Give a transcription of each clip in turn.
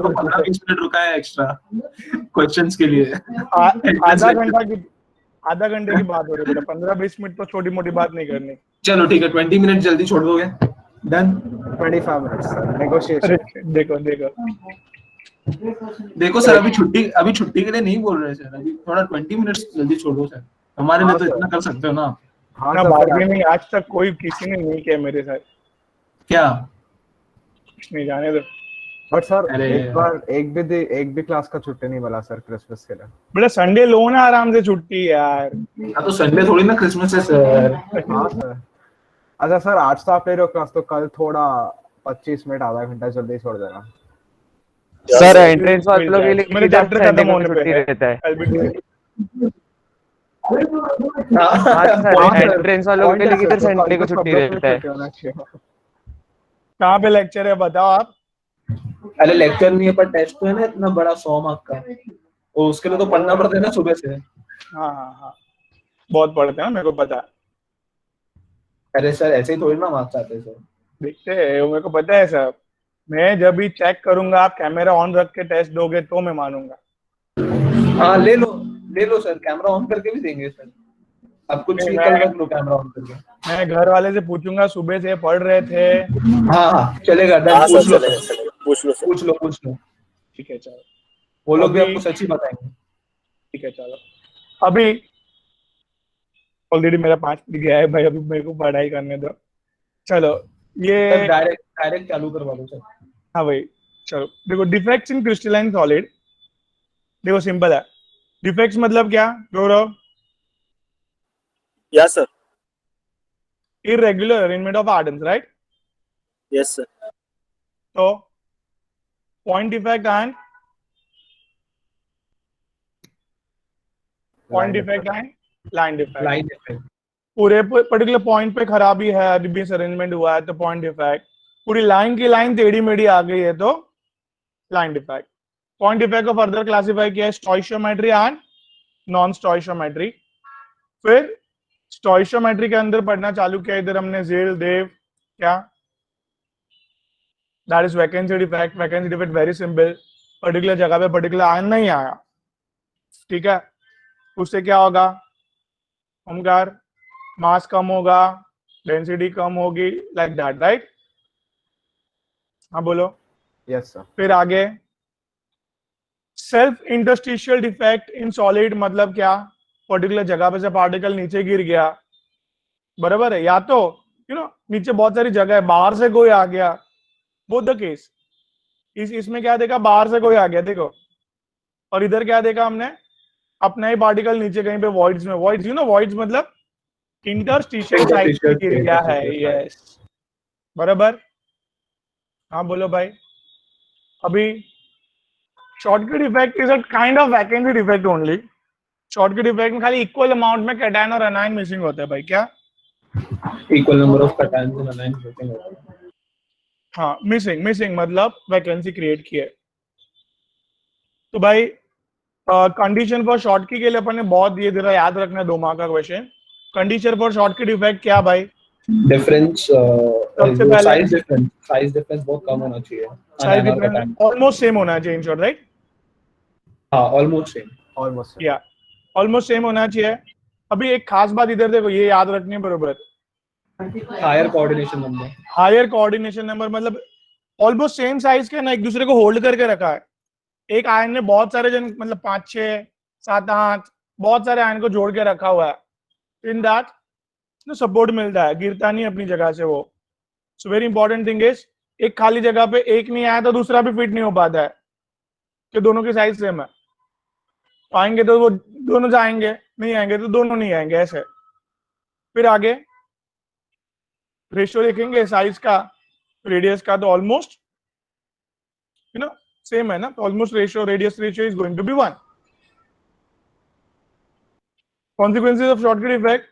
तो 15-20 मिनट रुका है एक्स्ट्रा क्वेश्चंस के लिए। आधा घंटे की बात हो रही है बेटा, 15-20 मिनट तो छोटी मोटी बात नहीं करनी। चलो ठीक है, 20 मिनट जल्दी छोड़ दोगे? डन। 25 minutes sir, negotiation. देखो सर, अभी छुट्टी के लिए नहीं बोल रहे सर, अभी थोड़ा 20 मिनट्स जल्दी छोड़ो सर, हमारे लिए तो इतना कर सकते हो ना। हाँ ना, बार्गेनिंग आज तक कोई किसी ने नहीं किया मेरे साथ। क्या नहीं जाने दो। बट सर एक भी क्लास का छुट्टी नहीं बोला सर क्रिसमस के लिए। बेटा संडे लो ना आराम से छुट्टी यार। हाँ तो संडे थोड़ी ना क्रिसमस है सर। हाँ सर। अच्छा सर, आज तो आप ले रहे हो क्लास, तो कल थोड़ा 25 मिनट आधा घंटा जल्दी छोड़ देना सर। एंट्रेंस वालों के लिए मेरे चैप्टर खत्म होने पे रहता है। एंट्रेंस वालों के लिए किधर संडे को छुट्टी रहता है? कहाँ पे लेक्चर है बताओ आप? अरे लेक्चर नहीं है पर टेस्ट तो है ना, इतना बड़ा 100 मार्क का, और उसके लिए तो पढ़ना पड़ता है ना सुबह से। हाँ बहुत पढ़ते हैं, मेरे को पता है। अरे सर ऐसे ही थोड़ी ना मार्क्स आते हैं सर। देखते हैं, मेरे को पता है सर। मैं जब भी चेक करूंगा आप कैमरा ऑन रख के टेस्ट दोगे तो मैं मानूंगा। हाँ ले लो सर, कैमरा ऑन करके भी देंगे सर, अब कुछ भी कल रख लो कैमरा ऑन करके। मैं घर वाले से पूछूंगा सुबह से पढ़ रहे थे। हाँ चलेगा, पूछ लो। ठीक है चलो, वो लोग भी आपको सच ही बताएंगे। ठीक है चलो, अभी ऑलरेडी मेरा 5 गया है भाई, अभी मेरे को पढ़ाई करने दो। चलो ये डायरेक्ट चालू करवा दो सर। हाँ भाई चलो, देखो डिफेक्ट्स इन क्रिस्टलाइन सॉलिड। देखो सिंपल है, डिफेक्ट्स मतलब क्या Gaurav? Yes sir. Irregular arrangement of atoms, right? Yes sir. तो point defect and line defect. पूरे पर्टिकुलर पॉइंट पे खराबी है, डिसअरेंजमेंट हुआ है तो पॉइंट डिफेक्ट। पूरी लाइन की लाइन टेढ़ी मेढ़ी आ गई है तो लाइन डिफेक्ट। पॉइंट डिफेक्ट को फर्दर क्लासिफाई किया है स्टोइशियोमेट्री एंड नॉन स्टोइशियोमेट्री। फिर स्टोइशियोमेट्री के अंदर पढ़ना चालू किया इधर हमने झेल देव क्या, that is vacancy defect. Vacancy defect very simple, particular जगह पे पर्टिकुलर आयन नहीं आया, ठीक है, उससे क्या होगा? ओमकार, मास कम होगा, डेंसिटी कम होगी, लाइक दैट, राइट? हाँ बोलो। Yes sir. फिर आगे self interstitial defect in solid मतलब क्या? पर्टिकुलर जगह पे से पार्टिकल नीचे गिर गया, बराबर है, या तो नीचे बहुत सारी जगह है, बाहर से कोई आ गया, बोथ द केस। इसमें क्या देखा? बाहर से कोई आ गया देखो, और इधर क्या देखा हमने? अपना ही पार्टिकल नीचे कहीं पे वॉइड्स में, वॉइड्स वॉइड्स मतलब इंटरस्टिशियल साइड पे गिर गया है। यस बराबर। हाँ बोलो भाई। अभी shortcut effect is a kind of vacancy defect only. Shortcut effect में खाली इक्वल अमाउंट में कैटायन और एनायन मिसिंग होता है भाई। क्या? Equal number of cation and anion missing होता है। हाँ मिसिंग मतलब वैकेंसी क्रिएट की है। तो भाई कंडीशन फॉर शॉर्टकी के लिए अपन ने बहुत दिए, जरा याद रखना 2 मार्क का question. Condition for shortcut effect क्या भाई? डिफरेंस, सबसे पहले साइज डिफरेंस बहुत कम होना चाहिए, साइज डिफरेंस ऑलमोस्ट सेम होना चाहिए, इन शॉर्ट, राइट? हाँ ऑलमोस्ट सेम होना चाहिए। अभी एक खास बात इधर देखो, ये याद रखनी है बरोबर। हायर कोऑर्डिनेशन नंबर मतलब ऑलमोस्ट सेम साइज के ना, एक दूसरे को होल्ड करके रखा है। एक आयन ने बहुत सारे जन मतलब 5, 6, 7, 8 बहुत सारे आयन को जोड़ के रखा हुआ है, इन दैट सपोर्ट मिलता है, गिरता नहीं अपनी जगह से वो। So very important thing is, एक खाली जगह पे एक नहीं आया तो दूसरा भी फिट नहीं हो पाता है, कि दोनों की साइज सेम है। आएंगे तो वो दोनों जाएंगे, नहीं आएंगे तो दोनों नहीं आएंगे, ऐसे। फिर आगे रेशियो देखेंगे साइज का, रेडियस का, तो ऑलमोस्ट सेम है ना, almost radius ratio is going to be 1। Consequences of shortcut effect,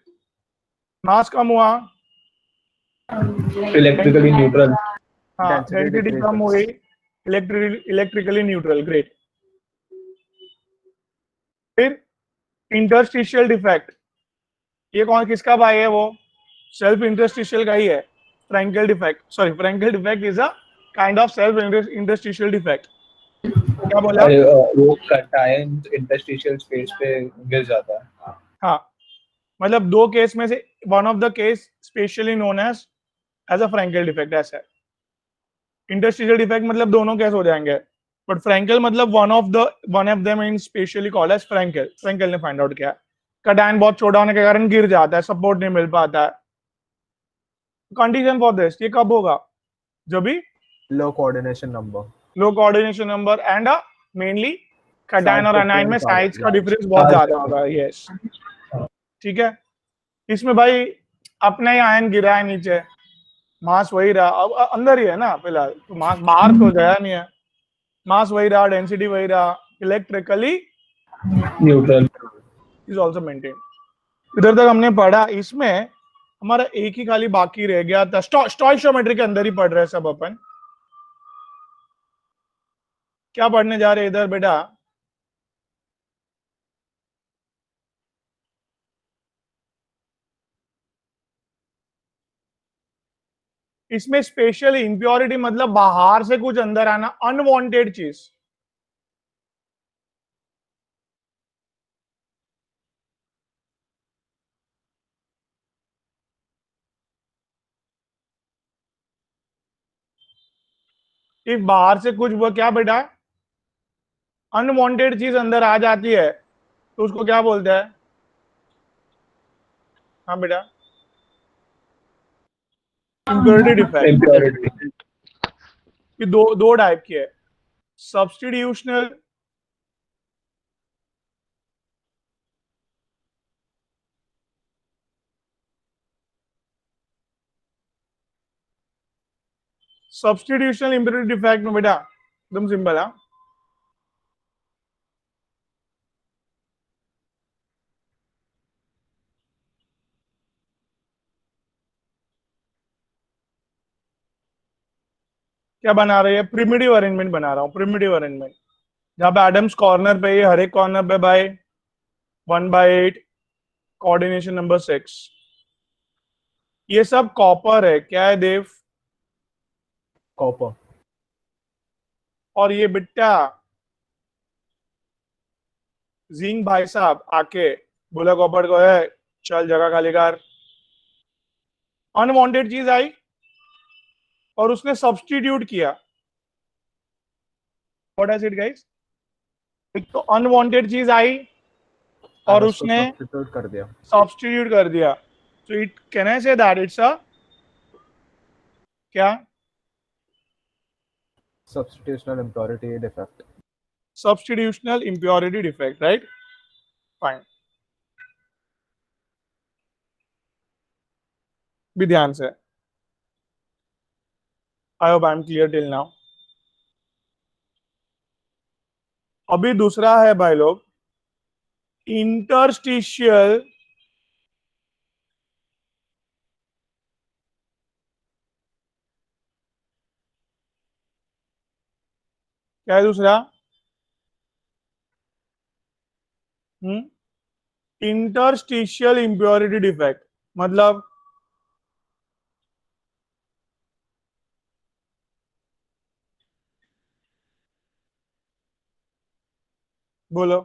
mass कम हुआ, इलेक्ट्रिकली न्यूट्रल, डेंसिटी कम हुई, इलेक्ट्रिकली न्यूट्रल, ग्रेट। फिर इंटरस्टिशियल डिफेक्ट, ये कौन किसका भाई है? वो सेल्फ इंटरस्टिशियल का ही है, Frenkel defect. Sorry, Frenkel defect is a kind of self interstitial defect. क्या बोला? वो cation interstitial space पे गिर जाता है। हाँ, मतलब दो केस में से one of the case specially known as a Frenkel defect ऐसा है। इंटरस्टिशियल डिफेक्ट मतलब दोनों केस हो जाएंगे, बट फ्रैंकेल मतलब one of them in specially called as Frenkel. Frenkel ने फाइंड आउट किया कडाइन बहुत छोटा होने के कारण गिर जाता है, सपोर्ट नहीं मिल पाता है। कंडीशन फॉर दिस, ये कब होगा? जब भी low coordination number, low coordination number and mainly cation Size और एनाइन में difference ज्यादा- साइज का डिफरेंस बहुत Size ज्यादा होगा। यस, ठीक है। इसमें भाई अपना ही आयन गिरा है नीचे, मास वही रहा, अब अंदर ही है ना फिलहाल, तो मास बाहर तो गया नहीं है, मास वही रहा, डेंसिटी वही रहा, electrically neutral. Is also maintain. इधर तक हमने पढ़ा। इसमें हमारा एक ही खाली बाकी रह गया था, स्टोइकियोमेट्री के अंदर ही पढ़ रहे हैं सब अपन। क्या पढ़ने जा रहे हैं इधर बेटा? इसमें स्पेशल इंप्योरिटी मतलब बाहर से कुछ अंदर आना, अनवांटेड चीज। इफ बाहर से कुछ वो क्या बेटा, अनवांटेड चीज अंदर आ जाती है तो उसको क्या बोलते हैं? हाँ बेटा, इम्प्योरिटी डिफेक्ट। Impurity। ये दो टाइप की है, सब्स्टिट्यूशनल सब्स्टिट्यूशनल इम्प्योरिटी डिफेक्ट में बेटा एकदम सिंपल है। क्या बना रही है? प्रिमिटिव अरेंजमेंट बना रहा हूँ, प्रिमिटिव अरेंजमेंट, जहां पे एडम्स कॉर्नर पे, ये हर एक कॉर्नर पे बाय 1/8, कोऑर्डिनेशन नंबर 6। ये सब कॉपर है, क्या है देव? कॉपर। और ये बिट्टा जिंक भाई साहब आके बोला कॉपर को है चल जगह खाली कर। अनवांटेड चीज आई और उसने सब्स्टिट्यूट किया। What is it guys? एक तो अनवांटेड चीज आई और उसने सब्स्टिट्यूट कर दिया। सब्स्टिट्यूट कर दिया। So it can I say that it's a क्या? Substitutional impurity defect. Substitutional impurity defect, right? Fine, भी ध्यान से। I hope I am clear till now. अभी दूसरा है भाई लोग, इंटरस्टिशियल क्या है दूसरा? इंटरस्टिशियल इंप्योरिटी डिफेक्ट मतलब बोलो।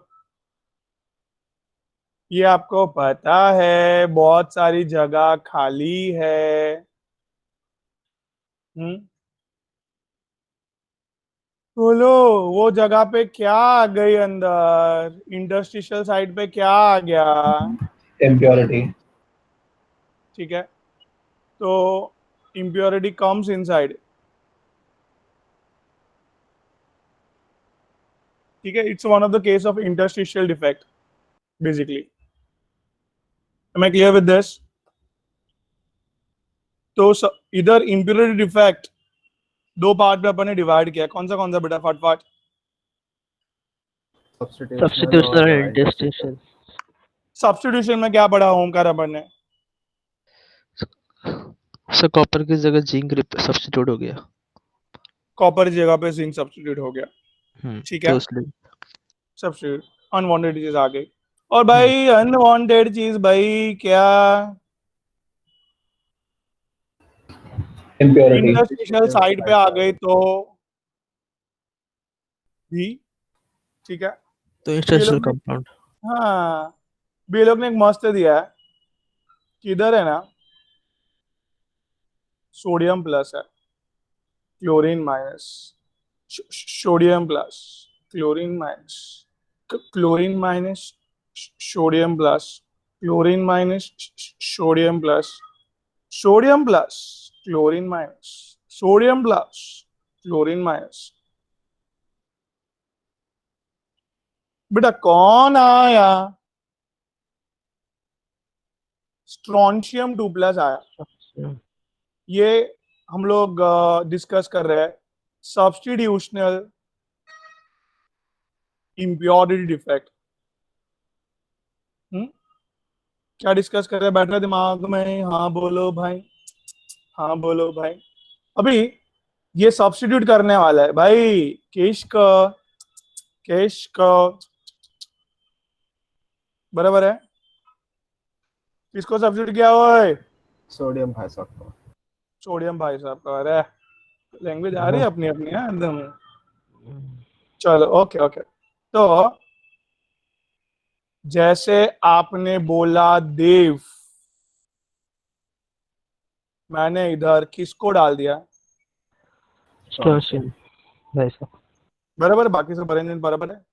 ये आपको पता है बहुत सारी जगह खाली है। हम्म, बोलो वो जगह पे क्या आ गई अंदर? इंटरस्टिशियल साइड पे क्या आ गया? Impurity। ठीक है, तो impurity comes inside। ठीक है, it's one of the case of interstitial defect basically. Am I clear with this? तो इधर इंप्योरिटी डिफेक्ट दो पार्ट में अपन ने डिवाइड किया, कौन सा बेटा फटाफट? सब्स्टिट्यूशनल और इंटरस्टिशियल। सब्स्टिट्यूशन में क्या पढ़ा ओमकार अपन ने? सर कॉपर की जगह जिंक सब्स्टिट्यूट हो गया। कॉपर की जगह पे जिंक सब्स्टिट्यूट हो गया। ठीक है, तो इसलिए सब्स्टिट्यूट, अनवांटेड चीज आ गई। और भाई अनवांटेड चीज भाई क्या? Impurity। इंटरस्टिशियल साइड पे आ गई तो भी ठीक है। तो ये इंटरनेशनल लोग ने, कंपाउंड। हाँ, ये लोग ने एक मस्त दिया है कि इधर है ना सोडियम प्लस है, chlorine minus, sodium plus, chlorine minus, chlorine minus, sodium plus, chlorine minus, sodium plus, sodium plus, chlorine minus, sodium plus, chlorine minus. बेटा कौन आया? स्ट्रॉन्शियम 2+ आया। ये हम लोग डिस्कस कर रहे हैं सब्स्टिट्यूशनल इम्प्योरिटी डिफेक्ट। क्या डिस्कस कर रहे हैं? बैठ रहे दिमाग में? हाँ बोलो भाई, हाँ बोलो भाई। अभी ये सब्स्टिट्यूट करने वाला है भाई किश्क, किश्क, बराबर है। किसको सब्स्टिट्यूट किया ओए? सोडियम भाई साहब को। सोडियम भाई साहब का। अरे लैंग्वेज आ रही है अपनी अपनी है एकदम। चलो ओके ओके। तो जैसे आपने बोला देव, मैंने इधर किसको डाल दिया? स्टोशियन भाई साहब। बराबर है, बाकी सब अरेंजमेंट बराबर है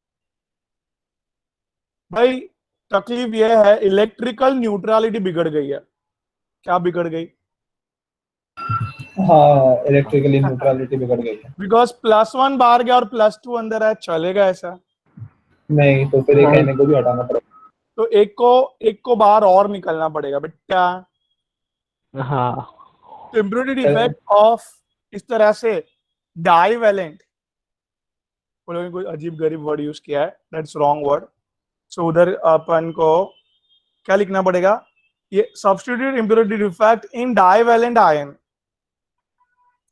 भाई। तकलीफ यह है इलेक्ट्रिकल न्यूट्रलिटी बिगड़ गई है। क्या बिगड़ गई? हाँ, इलेक्ट्रिकली न्यूट्रलिटी बिगड़ गई है। बिकॉज +1 बाहर गया और +2 अंदर है, चलेगा ऐसा? नहीं तो फिर एक कहने को भी हटाना पड़ेगा। तो एक को बाहर और निकलना पड़ेगा बेटा। हाँ। टेम्परेरी डिफेक्ट ऑफ इस तरह से डाइवेलेंट, वो लोगों ने कोई अजीब गरीब वर्ड यूज किया है, दैट्स रॉन्ग वर्ड। सो उधर अपन को क्या लिखना पड़ेगा? ये substitute impurity defect in divalent ion,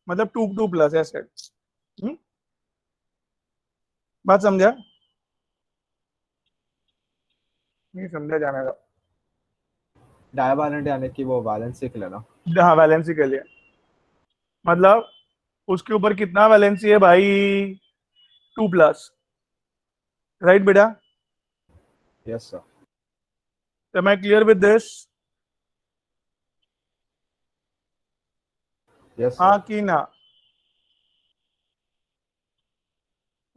मतलब 2+ ऐसे। बात समझा? नहीं समझा जाने का। डाइवैलेंट यानी कि वो वैलेंसी के लिए ना। हाँ वैलेंसी के लिए, मतलब उसके ऊपर कितना वैलेंसी है भाई? 2+, राइट बेटा? Yes sir. Am I clear with this? Yes हाँ सर। कि ना?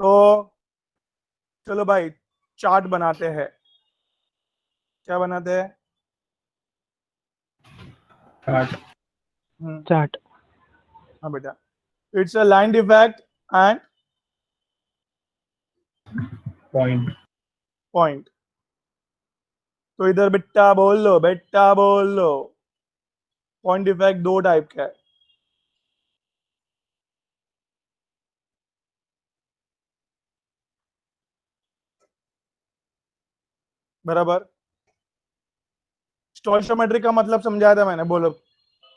तो चलो भाई चार्ट बनाते हैं। क्या बनाते हैं? चार्ट। चार्ट। हाँ बेटा, it's a line defect and point. Point. तो इधर बेटा बोल लो, बेटा बोल लो। पॉइंट डिफेक्ट दो टाइप का है। बराबर। स्टोइशियोमेट्री का मतलब समझाया था मैंने, बोलो।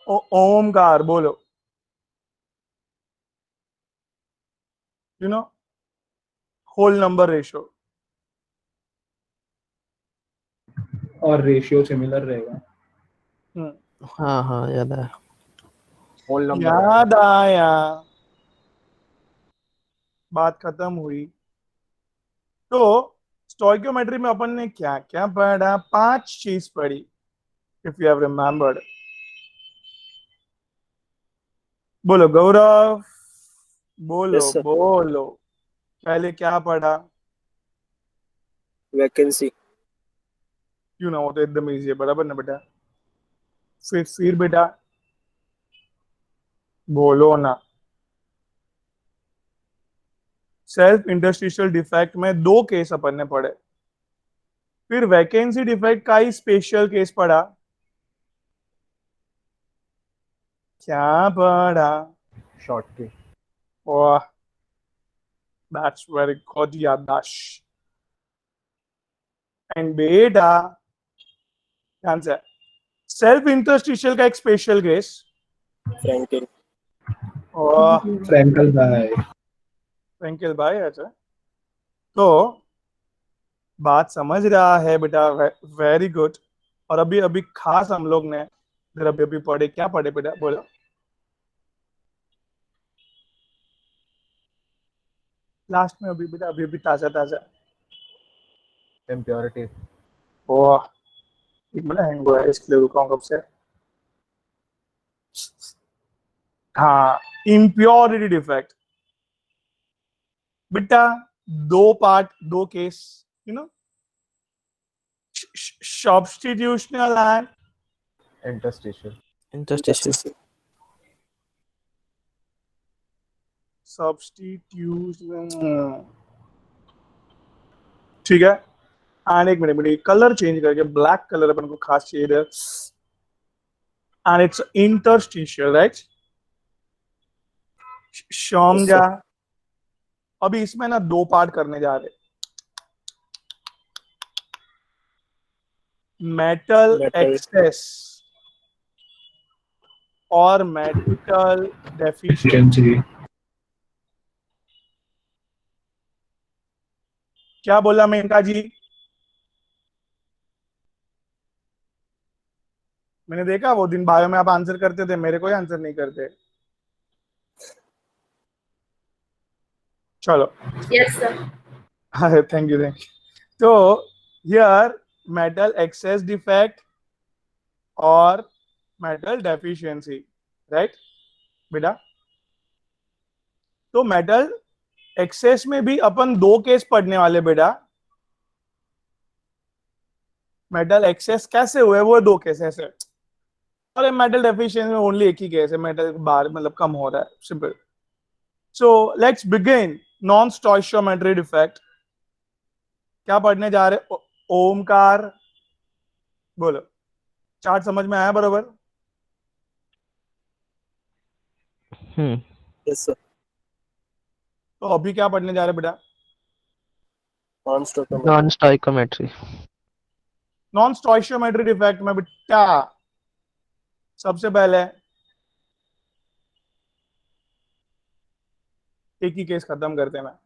ओमकार बोलो। You know whole number ratio. और रेशियो सिमिलर रहेगा। हाँ हाँ याद है। होल नंबर याद आया, बात खत्म हुई। तो स्टोइकियोमेट्री में अपन ने क्या क्या पढ़ा? 5 चीज पढ़ी, इफ यू हैव रिमेम्बर्ड। बोलो गौरव, बोलो Yes, sir. बोलो। पहले क्या पढ़ा? Vacancy. क्यों ना, वो तो एकदम इजी है, बराबर ना बेटा? फिर बेटा बोलो ना। सेल्फ इंटरस्टिशियल डिफेक्ट में 2 केस अपन ने पढ़े। फिर वैकेंसी डिफेक्ट का ही स्पेशल केस पढ़ा। क्या पढ़ा? शॉर्ट की। वाह, दैट्स वेरी गुड याददाश्त। एंड बेटा ध्यान से, सेल्फ इंटरस्टिशियल का एक स्पेशल केस। Franklin. वाह फ्रैंकल भाई। फ्रैंकल भाई, अच्छा। तो बात समझ रहा है बेटा, वेरी गुड। और अभी अभी खास हम लोग ने फिर अभी अभी पढ़े, क्या पढ़े बेटा बोलो? लास्ट में अभी बेटा, अभी ताजा ताजा। इम्प्योरिटी। वाह, एक बड़ा हैंग हुआ है, इसके लिए रुका हूं कब से। हाँ, इम्प्योरिटी डिफेक्ट बेटा, दो पार्ट, दो case, you know, substitutional and interstitial. Interstitial. substitution। ठीक है, एंड एक मिनट कलर चेंज करके ब्लैक कलर अपन को खास चाहिए इधर, एंड इट्स इंटरस्टिशियल, राइट? समझा? अभी इसमें ना दो पार्ट करने जा रहे, मेटल Metal. एक्सेस और मेटल डेफिशिएंसी। Efficiency. क्या बोला मेनका जी? मैंने देखा वो दिन बायो में आप आंसर करते थे, मेरे कोई आंसर नहीं करते। चलो, Yes, sir. Thank you thank you. तो हियर मेटल एक्सेस डिफेक्ट और मेटल डेफिशिएंसी, राइट बेटा? तो मेटल एक्सेस में भी अपन दो केस पढ़ने वाले बेटा। मेटल एक्सेस कैसे हुए, वो दो केस ऐसे, और मेटल डेफिशिएंसी में ओनली एक ही केस है, मेटल बाहर मतलब कम हो रहा है, simple. So let's begin non stoichiometry defect. क्या पढ़ने जा रहे? ओमकार, बोलो, चार्ट समझ में आया बरोबर? Yes, sir. तो अभी क्या पढ़ने जा रहे बेटा? Non-stoichiometry. Non-stoichiometry. Non stoichiometry defect में बेटा सबसे पहले एक ही केस खत्म करते हैं।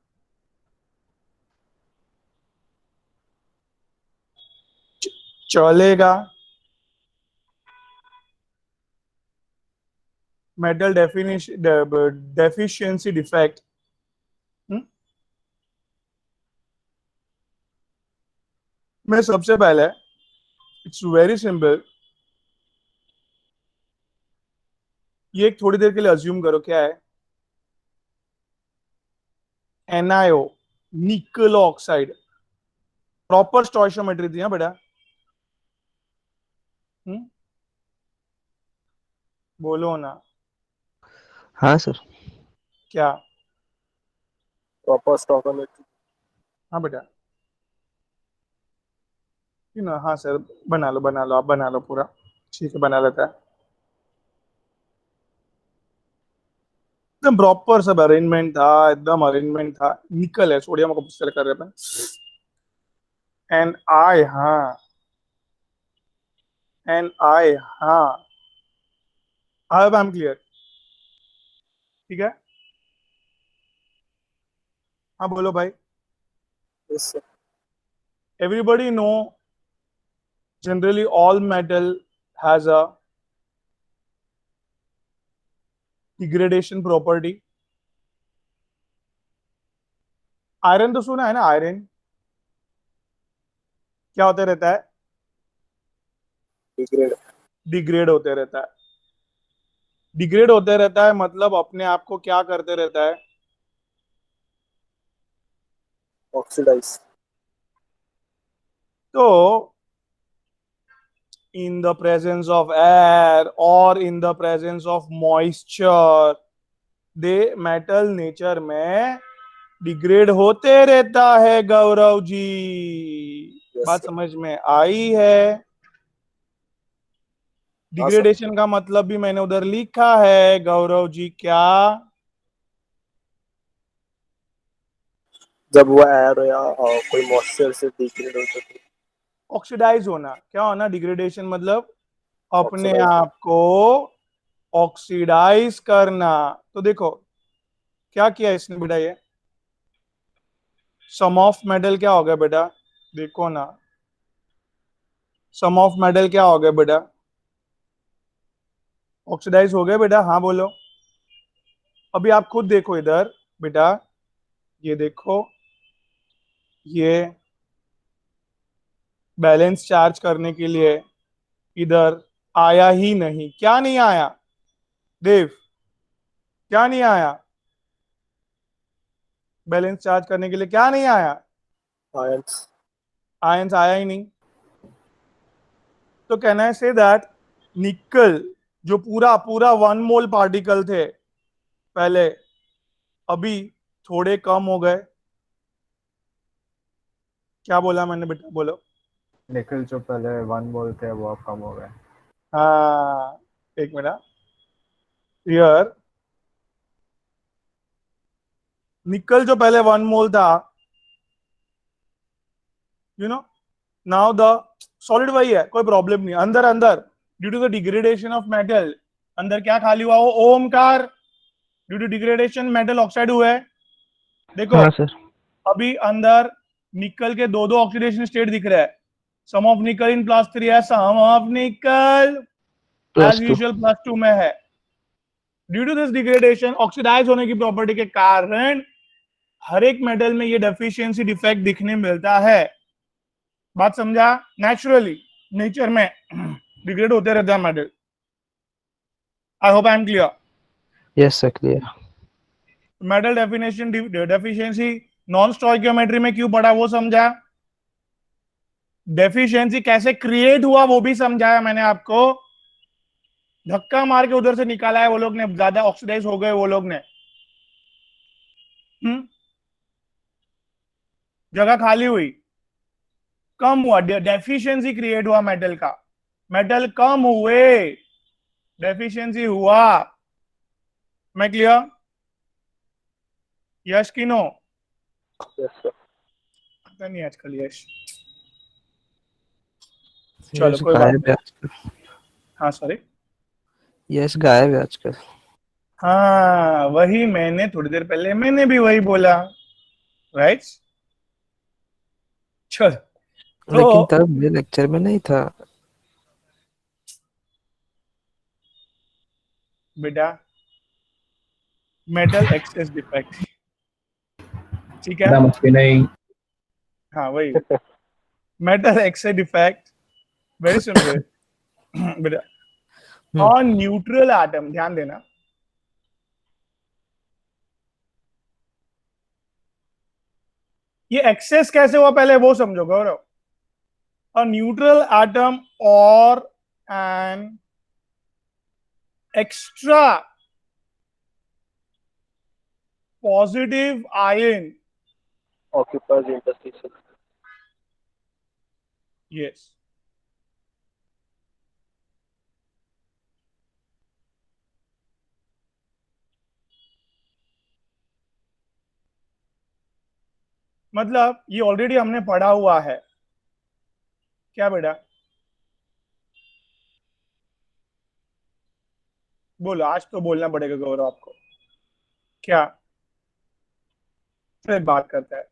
चलेगा? मेटल डेफिशिएंसी डिफेक्ट में सबसे पहले इट्स वेरी सिंपल। ये एक थोड़ी देर के लिए अज्यूम करो, क्या है? NiO, निकल ऑक्साइड। प्रॉपर स्टोइशियोमेट्री थी, हाँ बेटा? बोलो ना। हाँ सर। क्या? Proper stoichiometry. हाँ बेटा, यू नो, हाँ सर, बना लो आप, बना लो पूरा, ठीक है, बना लेता है एकदम प्रॉपर, सब अरेंजमेंट था, एकदम अरेंजमेंट था। निकल है, सोडियम को पुष्कर कर रहे हैं NI, हाँ NI, हाँ, अब आई एम क्लियर, ठीक है? हाँ बोलो भाई। Yes, sir. Everybody know generally all metal has a degradation property. Iron तो सुना है ना? आयरन क्या होते रहता है? Degrade. डिग्रेड होते रहता है। डिग्रेड होते रहता है मतलब अपने आप को क्या करते रहता है? Oxidize. तो in the presence of air or in the presence of moisture, they metal nature में डिग्रेड होते रहता है गौरव जी। Yes, बात sir. समझ में आई है? डिग्रेडेशन का मतलब भी मैंने उधर लिखा है गौरव जी। क्या? जब वो एयर या कोई मॉइस्चर से डिग्रेड होता है। ऑक्सीडाइज होना। क्या होना? डिग्रेडेशन मतलब अपने Oxidize. आप को ऑक्सीडाइज करना। तो देखो क्या किया इसने बेटा, ये सम ऑफ मेटल क्या हो गया बेटा? देखो ना, सम ऑफ मेटल क्या हो गया बेटा? ऑक्सीडाइज हो गया बेटा, हाँ बोलो। अभी आप खुद देखो इधर बेटा, ये देखो, ये बैलेंस चार्ज करने के लिए इधर आया ही नहीं। क्या नहीं आया देव, क्या नहीं आया? बैलेंस चार्ज करने के लिए क्या नहीं आया? ions. आयंस आया ही नहीं। तो कैन आई से दैट निकल जो पूरा पूरा 1 मोल पार्टिकल थे पहले, अभी थोड़े कम हो गए। क्या बोला मैंने बेटा, बोलो। निकल जो पहले 1 मोल थे वो अब कम हो गए। हाँ, एक मिनट। हियर निकल जो पहले 1 मोल था, you know, now the solid वही है, कोई प्रॉब्लम नहीं। अंदर अंदर due to the degradation of metal, अंदर क्या खाली हुआ? वो Omkar, due to degradation metal oxide हुआ है। देखो हाँ सर। अभी अंदर निकल के दो दो ऑक्सीडेशन स्टेट दिख रहा है। सम ऑफ निकल इन +3 है, some of nickel as +2। Usual +2 में है। Due to this degradation, oxidise होने की प्रॉपर्टी के कारण हर एक मेटल में ये डेफिशिएंसी डिफेक्ट दिखने मिलता है। बात समझा? नेचुरली नेचर में डिग्रेड होते रहते हैं metal. I hope I am clear. Yes sir, clear. Metal definition deficiency non stoichiometry में क्यों पढ़ा वो समझा। डेफिशिएंसी कैसे क्रिएट हुआ वो भी समझाया मैंने आपको। धक्का मार के उधर से निकाला है वो लोग ने, ज्यादा ऑक्सीडाइज हो गए वो लोग ने। जगह खाली हुई, कम हुआ, डेफिशिएंसी क्रिएट हुआ मेटल का। मेटल कम हुए, डेफिशिएंसी हुआ। मैं क्लियर? यश की नो? Yes, sir. पता नहीं आजकल यश। चलो यश कोई बात गायब है नहीं। आजकल। हाँ सॉरी, यश गायब है आजकल। हाँ वही मैंने थोड़ी देर पहले मैंने भी वही बोला, राइट? चल लेकिन तो तब मेरे लेक्चर में नहीं था। बेटा मेटल एक्सेस डिफेक्ट, ठीक है? ना मुझे नहीं। हाँ वही metal access defect, very simple बेटा। और न्यूट्रल एटम, ध्यान देना, ये एक्सेस कैसे हुआ पहले वो समझो गौरव। अ न्यूट्रल एटम और an extra positive ion, Occupies the interstitial. Yes, मतलब ये ऑलरेडी हमने पढ़ा हुआ है। क्या बेटा? बोलो, आज तो बोलना पड़ेगा गौरव आपको। क्या? फिर बात करता है।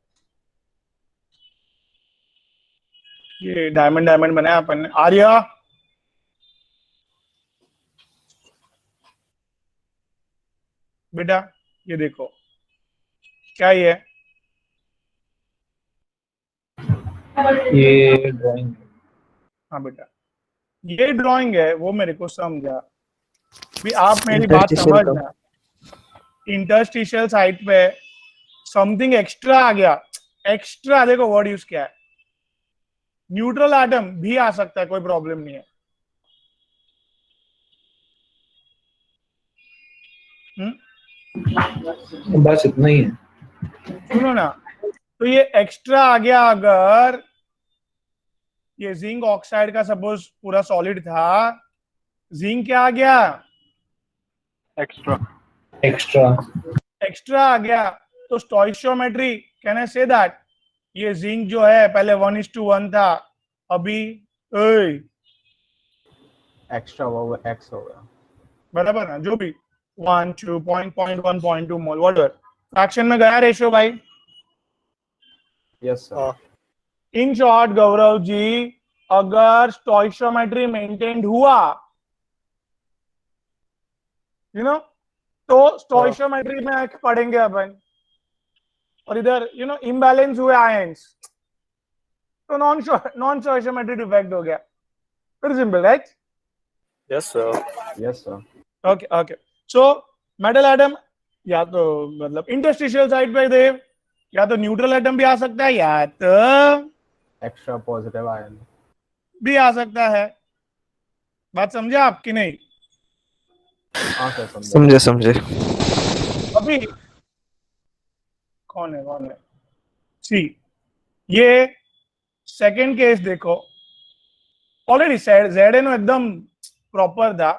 ये डायमंड डायमंड बनाया अपन ने। आर्या, बेटा ये देखो, क्या ये है? ये ड्राइंग। हाँ बेटा, ये ड्राइंग है, वो मेरे को समझा भी। आप मेरी बात Interstitial का। समझना। इंटरस्टिशियल साइट पे समथिंग एक्स्ट्रा आ गया। एक्स्ट्रा देखो वर्ड यूज किया है। न्यूट्रल एटम भी आ सकता है, कोई प्रॉब्लम नहीं है। बस इतना ही है। सुनो ना, तो ये एक्स्ट्रा आ गया। अगर ये जिंक ऑक्साइड का सपोज पूरा सॉलिड था, जिंक क्या आ गया? Extra. एक्स्ट्रा। एक्स्ट्रा आ गया। तो stoichiometry can I say that ये जिंक जो है पहले 1:1 था, अभी एक्स्ट्रा वो एक्स हो गया। बराबर ना, जो भी 1 2 0.1 0.2 मोल व्हाटएवर फ्रैक्शन में गया रेशियो भाई। Yes sir. In short Gaurav ji, अगर स्टोइशियोमेट्री मेंटेन्ड हुआ, यू नो, तो स्टोइशियोमेट्री में पढ़ेंगे अपन। और इधर इम्बैलेंस हुए आयंस, तो नॉन स्टोइशियोमेट्रिक इफेक्ट हो गया. Very simple, right? Yes, sir. Yes, sir. Okay okay. So metal atom या तो मतलब इंटरस्टिशियल साइड पे देव, या तो न्यूट्रल एटम भी आ सकता है, या तो Extra positive ion. भी आ सकता है. बात समझे आप कि नहीं? हाँ सर, समझे. समझे. अभी कौन है सी, ये सेकंड केस देखो. ऑलरेडी ZnO एकदम प्रॉपर था,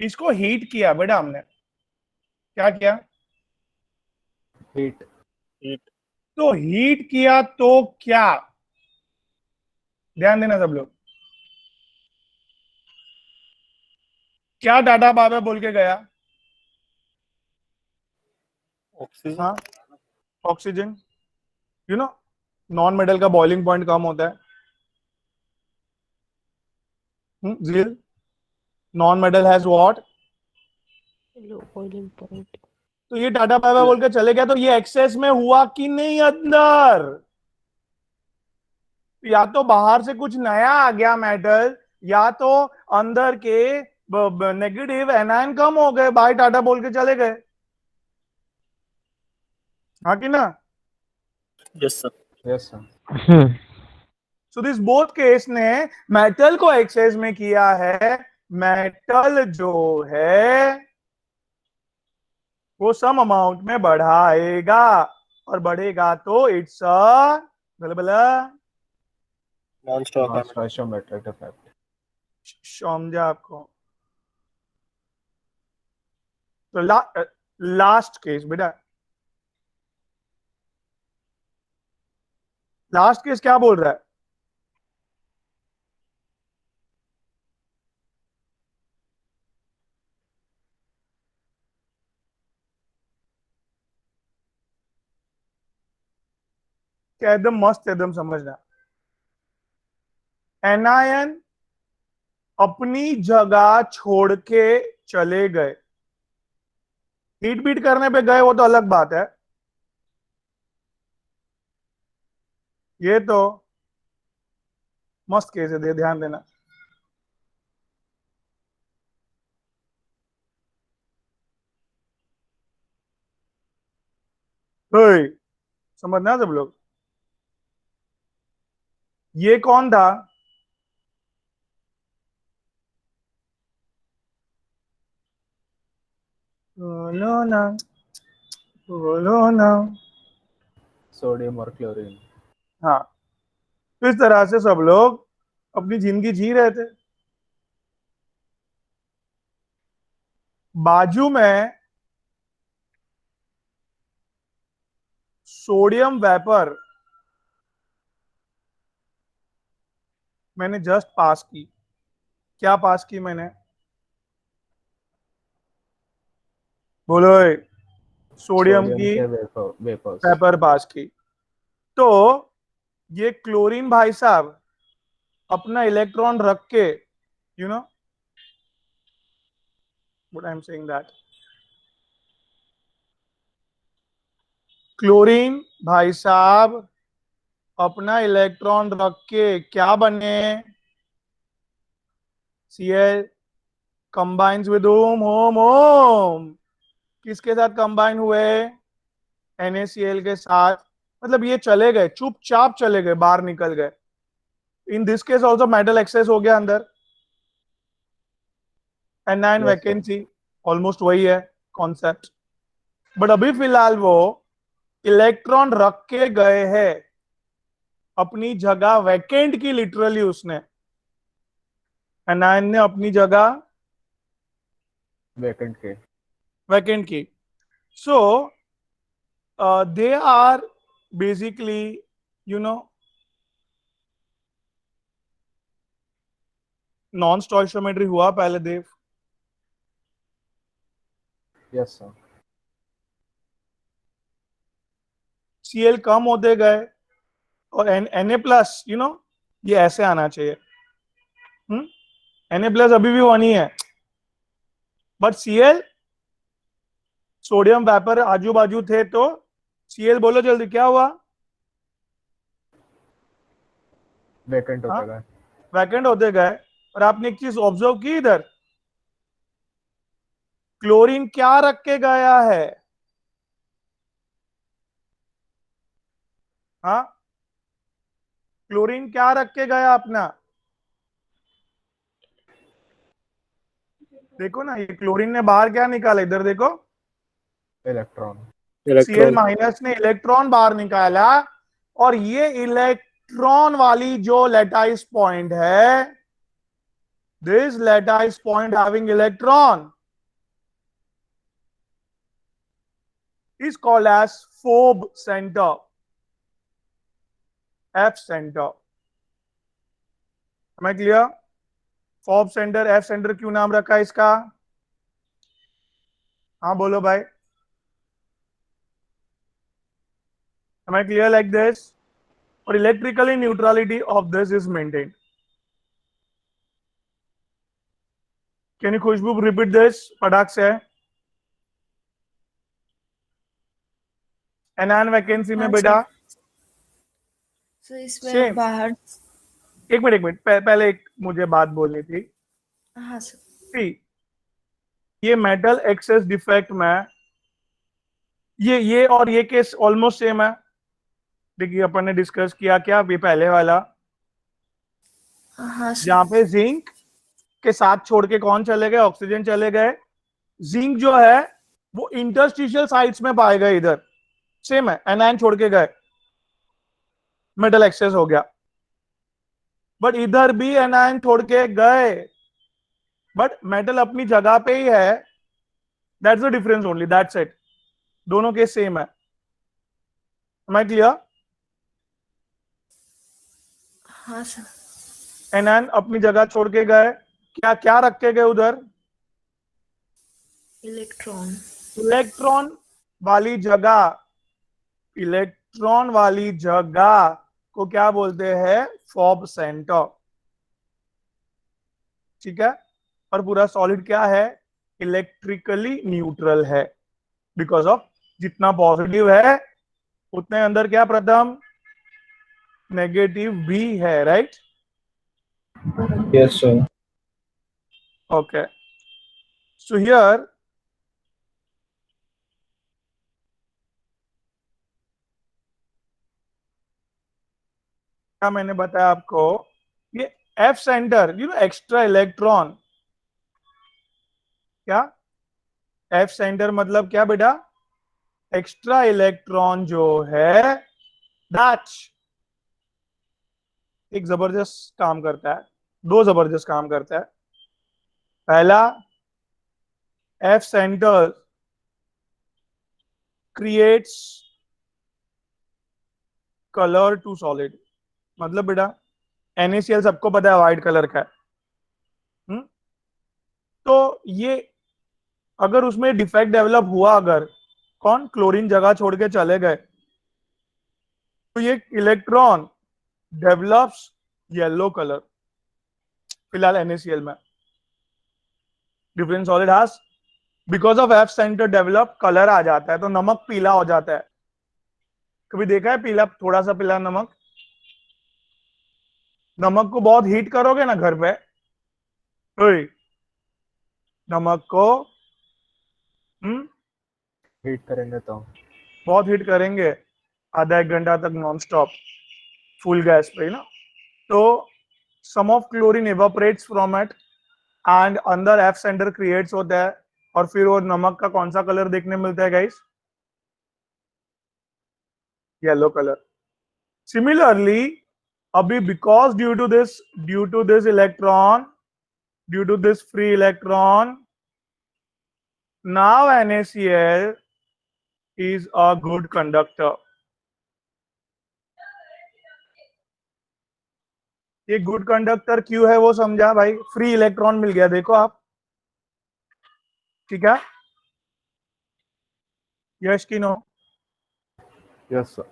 इसको हीट किया बेटा हमने. क्या किया? Heat. तो हीट किया तो क्या, ध्यान देना सब लोग. क्या टाटा बाबा बोल के गया? Oxygen. हाँ, ऑक्सीजन. नॉन मेटल का बॉइलिंग पॉइंट कम होता है. Zeel, non metal has what? Low boiling point. तो ये टाटा बाबा बोल के चले गया, तो ये एक्सेस में हुआ कि नहीं अंदर? या तो बाहर से कुछ नया आ गया मेटल, या तो अंदर के नेगेटिव एनायन कम हो गए, बाय टाटा बोल के चले गए. हाँ कि ना? Yes, sir. Yes, sir. So this both case ने मेटल को एक्सेस में किया है. मेटल जो है वो सम अमाउंट में बढ़ाएगा, और बढ़ेगा तो इट्स Non-stoichiometric effect. समझा आपको? तो लास्ट केस बेटा, लास्ट केस क्या बोल रहा है? क्या एकदम मस्त, एकदम समझना. एनायन अपनी जगह छोड़ के चले गए. हीट बीट करने पे गए वो तो अलग बात है. ये तो मस्त केस है, दे ध्यान देना. ओए, समझना सब लोग. ये कौन था? बोलो ना, बोलो ना. Sodium or chlorine. हाँ, तो इस तरह से सब लोग अपनी जिंदगी जी रहे थे. बाजू में सोडियम वेपर मैंने जस्ट पास की. क्या पास की मैंने? बोलो. सोडियम की के vapors. वेपर पास की. तो ये क्लोरीन भाई साहब अपना इलेक्ट्रॉन रख के, you know what I am saying, that chlorine भाई साहब अपना इलेक्ट्रॉन रख के क्या बने? Cl कंबाइंस विद ओम. किसके साथ कंबाइन हुए? NaCl के साथ. मतलब ये चले गए, चुपचाप चले गए, बाहर निकल गए. In this case also metal access हो गया अंदर. एनायन वैकेंसी ऑलमोस्ट वही है कॉन्सेप्ट. बट अभी फिलहाल वो इलेक्ट्रॉन रख के गए हैं अपनी जगह वैकेंट की, लिटरली उसने. एनायन ने अपनी जगह vacant की. सो they are basically non stoichiometry हुआ पहले देव. Yes, sir. Cl कम होते गए, और Na+, ये ऐसे आना चाहिए. Na+ अभी भी वन ही है, बट Cl सोडियम वेपर आजू बाजू थे तो Cl बोलो जल्दी, क्या हुआ? वेकेंट हाँ? होता गया। वैकेंट होते गए। और आपने एक चीज ऑब्जर्व की इधर, क्लोरीन क्या रख के गया है? हाँ, क्लोरीन क्या रख के गया अपना? देखो ना, ये क्लोरीन ने बाहर क्या निकाला, इधर देखो, इलेक्ट्रॉन। Cl electron. माइनस ने इलेक्ट्रॉन बाहर निकाला, और ये इलेक्ट्रॉन वाली जो लैटाइस पॉइंट है, this lattice point having electron is called as Fob center, F center. Am I clear? Fob center, F center क्यों नाम रखा है इसका? हाँ बोलो भाई. Am I clear like this? Or electrically neutrality of this is maintained. Can you Khushboo repeat this? पटाख से. एनान vacancy में हाँ बेटा सर, इसमें Same. बाहर। एक मिनट पहले एक मुझे बात बोलनी थी. हाँ सर। See, ये मेटल एक्सेस डिफेक्ट में ये और ये केस ऑलमोस्ट सेम है. देखिए अपन ने डिस्कस किया क्या, ये पहले वाला हाँ सर। जहां पे जिंक के साथ छोड़ के कौन चले गए, ऑक्सीजन चले गए. जिंक जो है वो इंटरस्टिशियल साइट्स में पाए गए, इधर सेम है. एनायन छोड़ के गए, मेटल एक्सेस हो गया. बट इधर भी एनायन छोड़ के गए, बट मेटल अपनी जगह पे ही है. That's the difference only, that's it. दोनों केस सेम है. Am I clear? हाँ सर। एनायन अपनी जगह छोड़ के गए, क्या क्या रख के गए उधर? इलेक्ट्रॉन। इलेक्ट्रॉन वाली जगह, इलेक्ट्रॉन वाली जगह को क्या बोलते हैं? Fob centre. ठीक है. और पूरा सॉलिड क्या है? इलेक्ट्रिकली न्यूट्रल है. बिकॉज ऑफ जितना पॉजिटिव है उतने अंदर क्या प्रथम? नेगेटिव भी है. Right? Yes, sir. Okay. So here क्या मैंने बताया आपको, ये एफ सेंटर, एक्स्ट्रा इलेक्ट्रॉन. क्या एफ सेंटर मतलब क्या बेटा? एक्स्ट्रा इलेक्ट्रॉन जो है दैट एक जबरदस्त काम करता है. दो जबरदस्त काम करता है. पहला, F centre creates colour to solid. मतलब बेटा NaCl सबको पता है व्हाइट कलर का है. तो ये अगर उसमें डिफेक्ट डेवलप हुआ, अगर कौन क्लोरीन जगह छोड़ के चले गए, तो ये इलेक्ट्रॉन डेवलप्स येलो कलर. फिलहाल NaCl में different solid has because of F centre develop colour आ जाता है. तो नमक पीला हो जाता है. कभी देखा है पीला, थोड़ा सा पीला नमक? नमक को बहुत हीट करोगे ना घर पे, नमक को हीट करेंगे तो बहुत हीट करेंगे, आधा एक घंटा तक नॉन स्टॉप फुल गैस पे ना. तो some of chlorine evaporates from it and अंदर एफ सेंटर क्रिएट्स होता है. और फिर वो नमक का कौन सा कलर देखने मिलता है गाइस? Yellow colour. सिमिलरली अभी because due to this electron, due to this free electron, now NaCl is a good conductor. ये गुड कंडक्टर क्यों है वो समझा भाई? फ्री इलेक्ट्रॉन मिल गया, देखो आप. ठीक है. यस की no? Yes sir.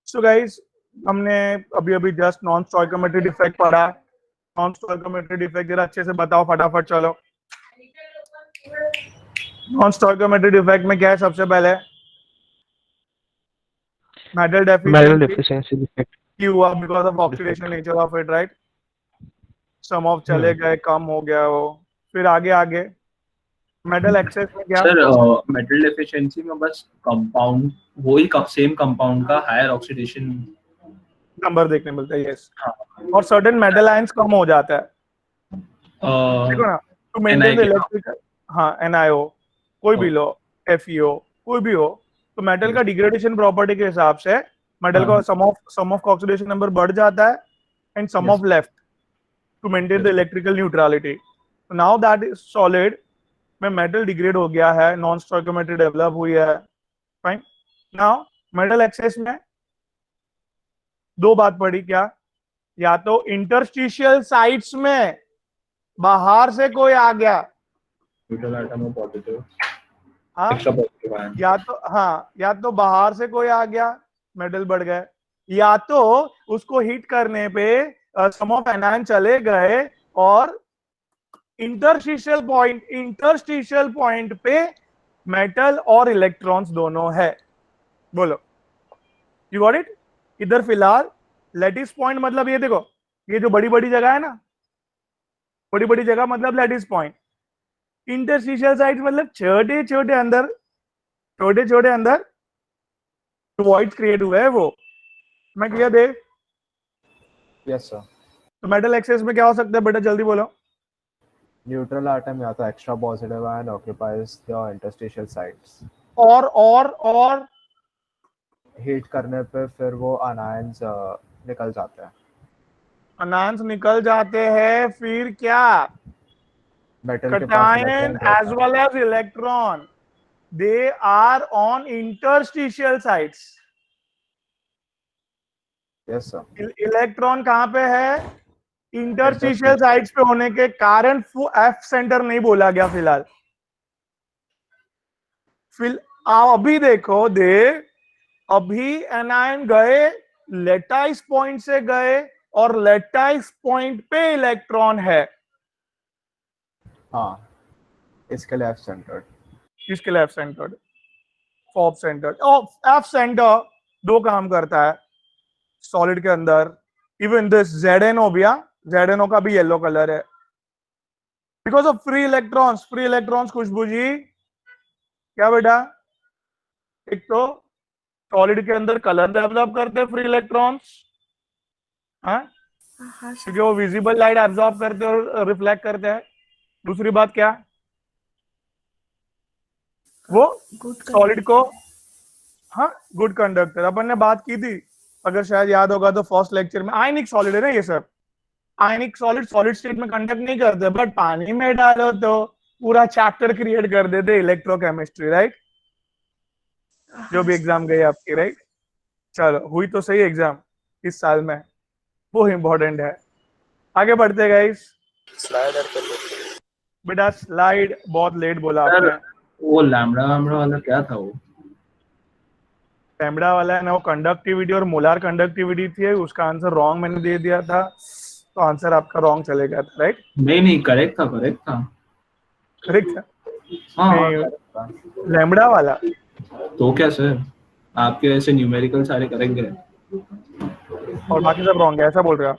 So guys, हमने अभी अभी जस्ट नॉन स्टोइकोमेट्रिक इफेक्ट पढ़ा. नॉन स्टोइकोमेट्रिक इफेक्ट जरा अच्छे से बताओ फटाफट. चलो, नॉन स्टोइकोमेट्रिक इफेक्ट में क्या है? सबसे पहले metal Metal deficiency deficiency defect. की हुआ because of oxidation nature of it, right? Some of चले गए, कम हो गया वो। फिर आगे आगे मेटल एक्सेस में क्या? सर मेटल डेफिशिएंसी में बस कंपाउंड वही सेम कंपाउंड का हायर ऑक्सीडेशन नंबर देखने मिलता है, यस। और सर्टेन मेटल आयंस कम हो जाता है, देखो ना, टू मेंटेन द इलेक्ट्रिकल, हाँ NiO कोई भी लो, FeO कोई भी हो, तो मेटल का डिग्रेडेशन प्रॉपर्टी के हिसाब से मेटल का सम ऑफ ऑक्सीडेशन नंबर बढ़ जाता है and some of left to maintain the electrical neutrality. Now that is solid में मेटल डिग्रेड हो गया है, नॉन स्टोइकियोमेट्री डेवलप हुई है, फाइन। नाउ मेटल एक्सेस में दो बात पड़ी, क्या? या तो इंटरस्टिशियल साइट्स में बाहर से कोई आ गया, न्यूट्रल एटम में पॉजिटिव हाँ, एक्स्ट्रा पॉजिटिव आयन, या तो बाहर से कोई आ गया, मेटल बढ़ गए, या तो उसको हिट करने पे सम ऑफ एनायन चले गए और इंटरस्टिशियल पॉइंट पे मेटल और इलेक्ट्रॉन्स दोनों है। बोलो, यू गॉट इट? इधर फिलहाल लैटिस पॉइंट मतलब ये देखो, ये जो बड़ी बड़ी जगह है ना, बड़ी बड़ी जगह मतलब लैटिस पॉइंट। इंटरस्टिशियल साइट्स मतलब छोटे छोटे अंदर वॉइड क्रिएट हुए है वो। मैं क्लियर दे? Yes sir. तो मेटल एक्सेस में क्या हो सकता है बेटा, जल्दी बोलो। न्यूट्रल एटम या तो extra positive ion occupies the interstitial sites, और हीट करने पे फिर वो अनायंस निकल जाते हैं, अनायंस निकल जाते हैं, फिर क्या? मेटल के पास cation as well as electron, they are on interstitial sites. Yes sir. Electron कहां पे है? इंटरस्टिशियल साइट्स पे होने के कारण एफ सेंटर नहीं बोला गया फिलहाल। अभी देखो अभी एनायन गए, लेटाइस पॉइंट से गए और लेटाइस पॉइंट पे इलेक्ट्रॉन है। हाँ, इसके लिए एफ सेंटर्ड, इसके लिए एफ सेंटर्ड, फॉप सेंटर्ड। एफ सेंटर दो काम करता है सॉलिड के अंदर। इवन दिस ZNO भी, ZNO का भी येलो कलर है because of free electrons. Khushboo ji क्या बेटा? एक तो सॉलिड के अंदर कलर डेवलप करते हैं फ्री इलेक्ट्रॉन्स, हाँ, हाँ सर। क्योंकि वो विजिबल लाइट एब्जॉर्ब करते हैं और रिफ्लेक्ट करते हैं। दूसरी बात क्या? वो गुड सॉलिड को, हाँ, गुड कंडक्टर। अपन ने बात की थी, अगर शायद याद होगा तो फर्स्ट लेक्चर में, आयनिक सॉलिड है ना ये सब। आयनिक सॉलिड स्टेट में कंडक्ट नहीं करते, बट पानी में डालो तो पूरा चैप्टर क्रिएट कर देते इलेक्ट्रोकेमिस्ट्री, राइट? जो भी एग्जाम गई आपकी, राइट? चलो, हुई तो सही एग्जाम इस साल में, वो इंपॉर्टेंट है। आगे बढ़ते गाइस। स्लाइडर कर दो बेटा स्लाइड बहुत लेट बोला सर आपने। वो लैम्बडा वाला क्या था वो? लैम्बडा वाला है ना, वो कंडक्टिविटी और मोलार कंडक्टिविटी थी, उसका आंसर रॉन्ग मैंने दे दिया था, तो आंसर आपका रॉन्ग चलेगा था, राइट? नहीं करेक्ट था। करेक्ट था। हाँ, लैम्बडा वाला तो क्या सर, आपके ऐसे न्यूमेरिकल सारे करेक्ट गए और बाकी सब रॉन्ग है, ऐसा बोल रहे हो?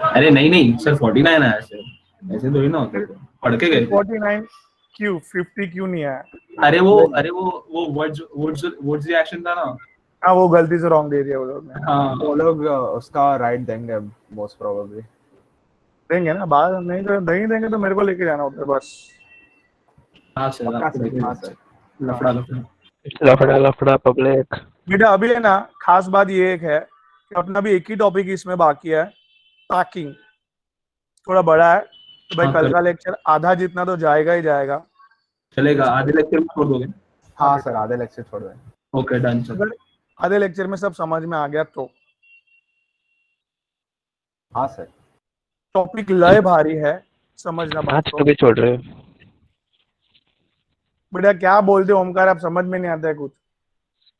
अरे नहीं सर, 49 आया सर, ऐसे थोड़ी ना होता है, पढ़ के गए 49 क्यों, 50 क्यों नहीं आया? अरे वो वर्ड्स रिएक्शन था ना। हाँ, वो गलती से रॉन्ग दे दिया वो लोग ने। हाँ वो लोग उसका राइट देंगे मोस्ट प्रोबेबली। देंगे ना, बाद नहीं तो नहीं देंगे तो मेरे को लेके जाना होता है बस। हाँ सर, आपको हाँ सर। लफड़ा पब्लिक। बेटा अभी है ना, खास बात ये एक है कि अपना भी एक ही टॉपिक इसमें बाकी है, पैकिंग। थोड़ा बड़ा है तो भाई हाँ, कल का लेक्चर आधा जितना तो जाएगा ही जाएगा। चलेगा, आधे लेक्चर में छोड़ दोगे? हाँ सर, आधे लेक्चर छोड़ दें। Okay done sir. अगर आधे लेक्चर में सब समझ में आ गया तो। हाँ सर। टॉपिक लय भारी है, समझना बात आज को। कभी छोड़ रहे हो? बेटा क्या बोलते हो ओमकार, आप समझ में नहीं आता है कुछ।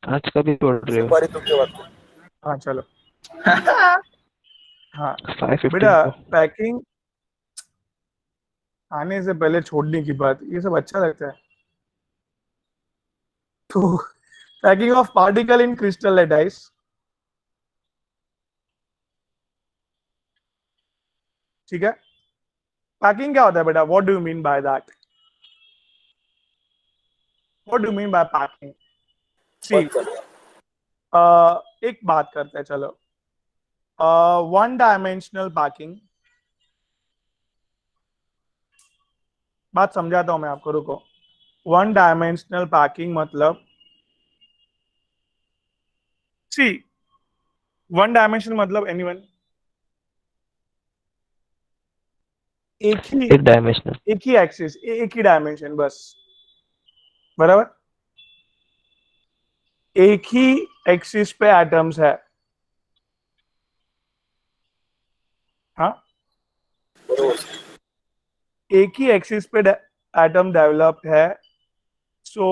आज कभी छोड़ रहे हो? बारी तुम क्या बात कर? हाँ चलो। हाँ 5:15 बेटा, को। पैकिंग आने से पहले छोड़ने की बात, ये सब अच्छा लगता है। तो packing of particle in crystal lattice, ठीक है, पैकिंग क्या होता है बेटा? What do you mean by that? What do you mean by packing? See, एक बात करते हैं चलो, वन डायमेंशनल पैकिंग, बात समझाता हूं मैं आपको, रुको। वन डायमेंशनल पैकिंग मतलब, सी, वन डायमेंशन मतलब एनीवन, एक एक डायमेंशनल, ही एक्सिस, एक ही डायमेंशन बस, बराबर, एक ही एक्सिस पे एटम्स है, हाँ, एक ही एक्सिस पे एटम डेवलप्ड है। सो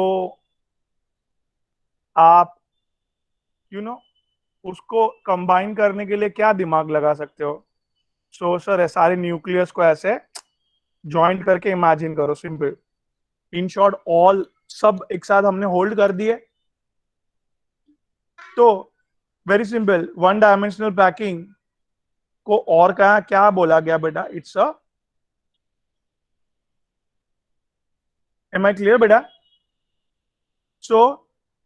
आप यू नो उसको कंबाइन करने के लिए क्या दिमाग लगा सकते हो? सो सर सारे न्यूक्लियस को ऐसे ज्वाइंट करके इमेजिन करो, सिंपल। इन शॉर्ट ऑल सब एक साथ हमने होल्ड कर दिए, तो very simple, one dimensional packing को और क्या बोला गया बेटा? It's uh, am I clear बेटा? सो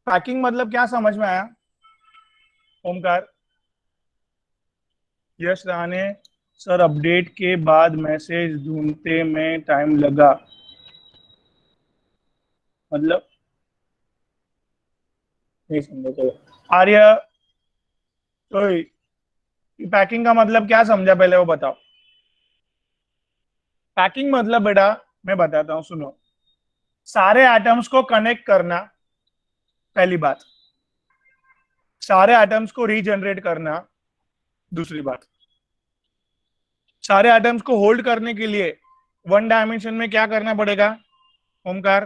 पैकिंग मतलब क्या, समझ में आया? ओमकार, यश राणे सर, अपडेट के बाद मैसेज ढूंढते में टाइम लगा, मतलब नहीं समझे तो आर्य, तो पैकिंग का मतलब क्या समझा पहले वो बताओ। पैकिंग मतलब बेटा मैं बताता हूं, सुनो, सारे एटम्स को कनेक्ट करना, पहली बात, सारे एटम्स को रीजनरेट करना, दूसरी बात, सारे एटम्स को होल्ड करने के लिए वन डायमेंशन में क्या करना पड़ेगा ओमकार?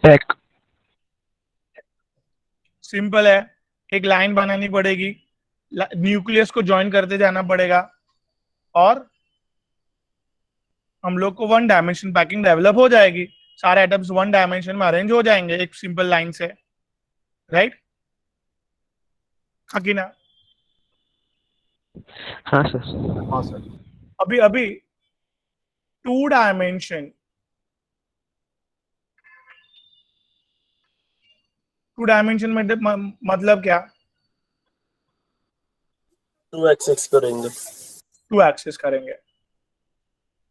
पैक, सिंपल है, एक लाइन बनानी पड़ेगी, न्यूक्लियस को ज्वाइन करते जाना पड़ेगा, और हम लोग को वन डायमेंशन पैकिंग डेवलप हो जाएगी, सारे एटम्स वन डायमेंशन में अरेंज हो जाएंगे एक सिंपल लाइन से, राइट? कि ना? हाँ सर, हाँ सर। अभी अभी टू डायमेंशन, टू डायमेंशन में मतलब क्या? 2 एक्सेस करेंगे। टू एक्सिस करेंगे,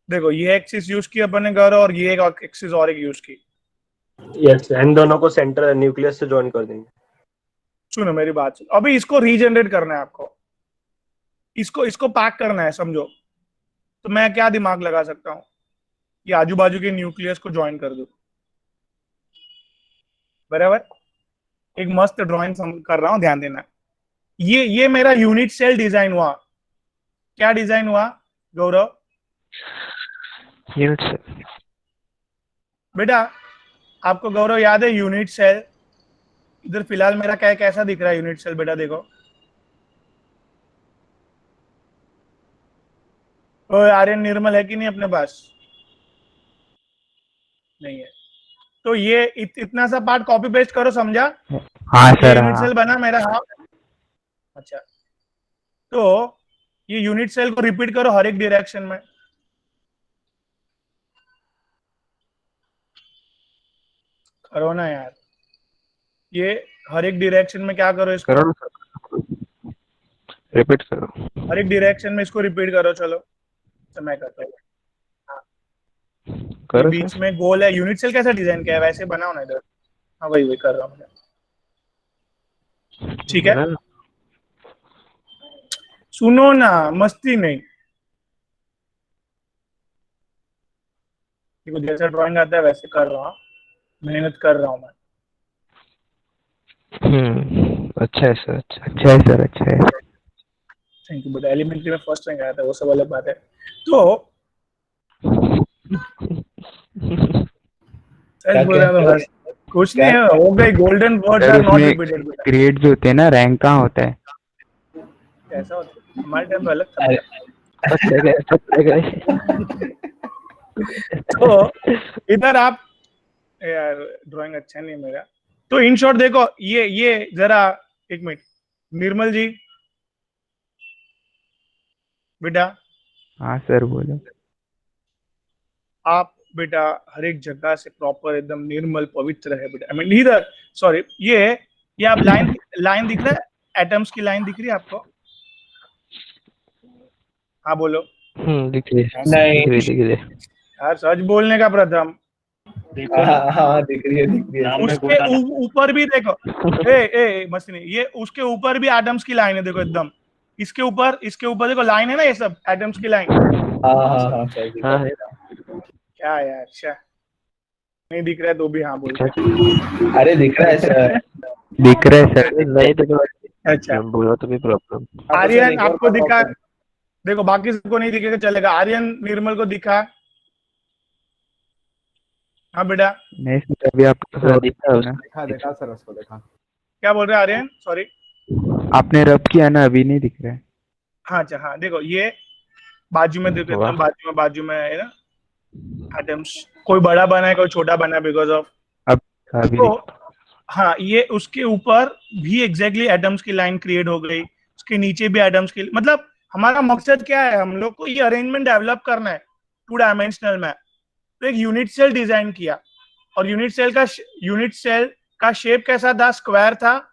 देखो ये एक्सिस यूज की अपन ने करो, और ये एक एक्सिस और एक यूज की, यस, इन दोनों को सेंटर न्यूक्लियस से ज्वाइन कर देंगे। सुनो मेरी बात, अभी इसको रीजनरेट करना है आपको, इसको पैक करना है, समझो। तो मैं क्या दिमाग लगा सकता हूँ? ये आजू बाजू के न्यूक्लियस को ज्वाइन कर दो, बराबर, एक मस्त ड्राइंग कर रहा हूं, ध्यान देना। ये मेरा यूनिट सेल डिजाइन हुआ, क्या डिजाइन हुआ गौरव? यूनिट से, बेटा आपको गौरव याद है यूनिट सेल? इधर फिलहाल मेरा कैसा दिख रहा है यूनिट सेल बेटा? देखो, आर्यन निर्मल है कि नहीं अपने पास? नहीं है, तो ये इतना सा पार्ट कॉपी पेस्ट करो, समझा? हाँ सर, यूनिट हाँ। सेल बना मेरा, हाँ। अच्छा, तो ये यूनिट सेल को रिपीट करो हर एक डायरेक्शन में, करो ना यार, ये हर एक डायरेक्शन में क्या करो, इसको करो रिपीट करो, हर एक डायरेक्शन में इसको रिपीट करो। चलो तो मैं करता हूँ, करो बीच सर। में गोल है, यूनिट सेल कैसा डिजाइन किया है वैसे बनाओ ना इधर। हाँ वही कर रहा हूँ मैं, ठीक है? बना लो। सुनो ना, मस्ती नहीं, देखो जैसा ड्राइंग आता है वैसे कर रहा हूँ, मेहनत कर रहा हूँ मैं। अच्छा है सर, अच्छा अच्छा है सर, अच्छा है। थैंक यू बेटा, एलिमेंट्री में फर्स्ट रैंक आया था, वो सब अलग बात है। तो सच बोल रहा हूँ, बस कुछ नहीं है, हो गई, golden words sir are not उसमें रिपीटेड बेटा। ग्रेड जो होते हैं ना, रैंक कहाँ होता है? कैसा होता है? हमारे टाइम में अलग था। पकड़े गए, पकड़े गए। तो इधर आप, यार ड्राइंग अच्छा नहीं है मेरा। तो इन शॉर्ट देखो, ये जरा एक मिनट, निर्मल जी बेटा हाँ सर बोलो। आप बेटा हर एक जगह से प्रॉपर एकदम निर्मल पवित्र है बेटा। आई मीन इधर सॉरी ये आप लाइन लाइन दिख रहा है, एटम्स की लाइन दिख रही है आपको? हाँ बोलो दिख रही है, नहीं। दिख रही है। यार सच बोलने का प्रथम। हाँ दिख रही है। उसके ऊपर भी देखो, ए मस्ती नहीं, ये उसके ऊपर भी एटम्स की लाइन है देखो एकदम। इसके ऊपर देखो लाइन है ना, ये सब एटम्स की लाइन। हाँ सही दिख हाँ रहा है। है। क्या यार, अच्छा नहीं दिख रहा है तो भी हाँ बोलते। अरे दिख रहा है सर। दिख रहा है सर। नहीं देखो, अच्छा बोलो तो भी प्रॉब्लम। आर्यन आपको दिखा? देखो बाकी सबको नहीं दिखेगा चलेगा, आर्यन निर्मल को दिखा? हाँ बेटा नहीं सर अभी आपको हाँ दिखा है ना, देखा देखा सर, उसको देखा। क्या बोल रहे हैं आर्यन? सॉरी। आपने रब किया ना, अभी नहीं दिख रहा है। हाँ अच्छा हाँ देखो ये बाजू में देखो, एकदम बाजू में है ना एटम्स। कोई बड़ा बना है कोई छोटा बना है बिकॉज ऑफ अभी तो हाँ ये उसके ऊपर भी एग्जैक्टली एटम्स की लाइन क्रिएट हो गई, उसके नीचे भी एटम्स की। मतलब हमारा मकसद क्या है, हम लोग को ये अरेंजमेंट डेवलप करना है 2 डायमेंशनल में। तो एक यूनिट सेल डिजाइन किया और यूनिट सेल का शेप कैसा था? स्क्वायर था।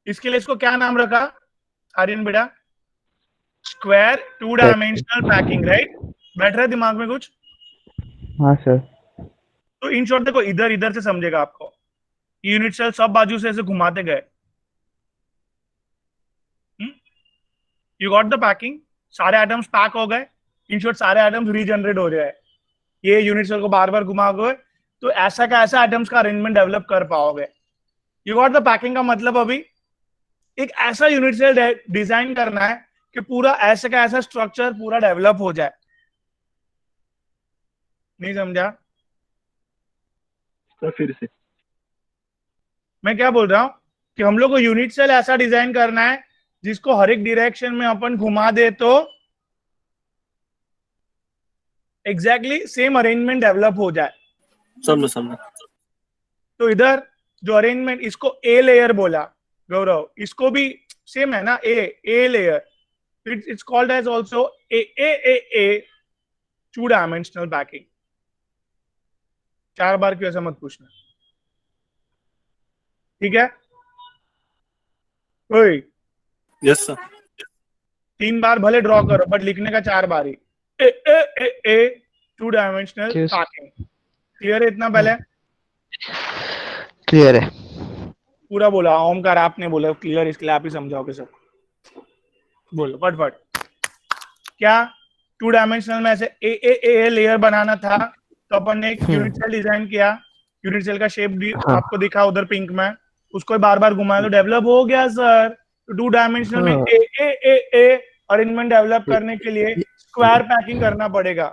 इसके लिए इसको क्या नाम रखा आर्यन बेटा? Square 2 dimensional packing, right? बैठ रहा है दिमाग में कुछ? हाँ सर। तो इन शॉर्ट देखो, इधर से समझेगा आपको। यूनिट सेल सब बाजू से ऐसे घुमाते गए, यू गॉट द पैकिंग। सारे एटम्स पैक हो गए, इन शॉर्ट सारे एटम्स रीजनरेट हो रहे हैं। ये यूनिट सेल को बार बार घुमाओगे तो ऐसा का ऐसा एटम्स का अरेंजमेंट डेवलप कर पाओगे। यू गॉट द पैकिंग का मतलब अभी एक ऐसा यूनिट सेल डिजाइन करना है कि पूरा ऐसे का ऐसा स्ट्रक्चर पूरा डेवलप हो जाए। नहीं समझा? तो फिर से मैं क्या बोल रहा हूं कि हम लोग को यूनिट सेल ऐसा डिजाइन करना है जिसको हर एक डायरेक्शन में अपन घुमा दे तो एग्जैक्टली सेम अरेंजमेंट डेवलप हो जाए। समझो। तो इधर जो अरेंजमेंट, इसको ए लेयर बोला गौरव, इसको भी सेम है ना, a layer. It's called as also a 2 dimensional packing. 4 बार क्यों ऐसा मत पूछना, ठीक है? ओए यस सर। 3 बार भले ड्रॉ करो बट लिखने का 4 बार ही। ए 2 डायमेंशनल पैकिंग। क्लियर है इतना? पहले क्लियर है। पूरा बोला ओमकार, आपने बोला क्लियर, इसके लिए आप ही समझाओगे सब। बोलो फटफट। क्या 2 डायमेंशनल में ऐसे ए लेयर बनाना था तो अपन ने एक यूनिट सेल डिजाइन किया। यूनिट सेल का शेप भी आपको दिखा उधर पिंक में, उसको बार बार घुमाया तो डेवलप हो गया सर। तो 2 डायमेंशनल में ए अरेंजमेंट डेवलप करने के लिए स्क्वायर पैकिंग करना पड़ेगा।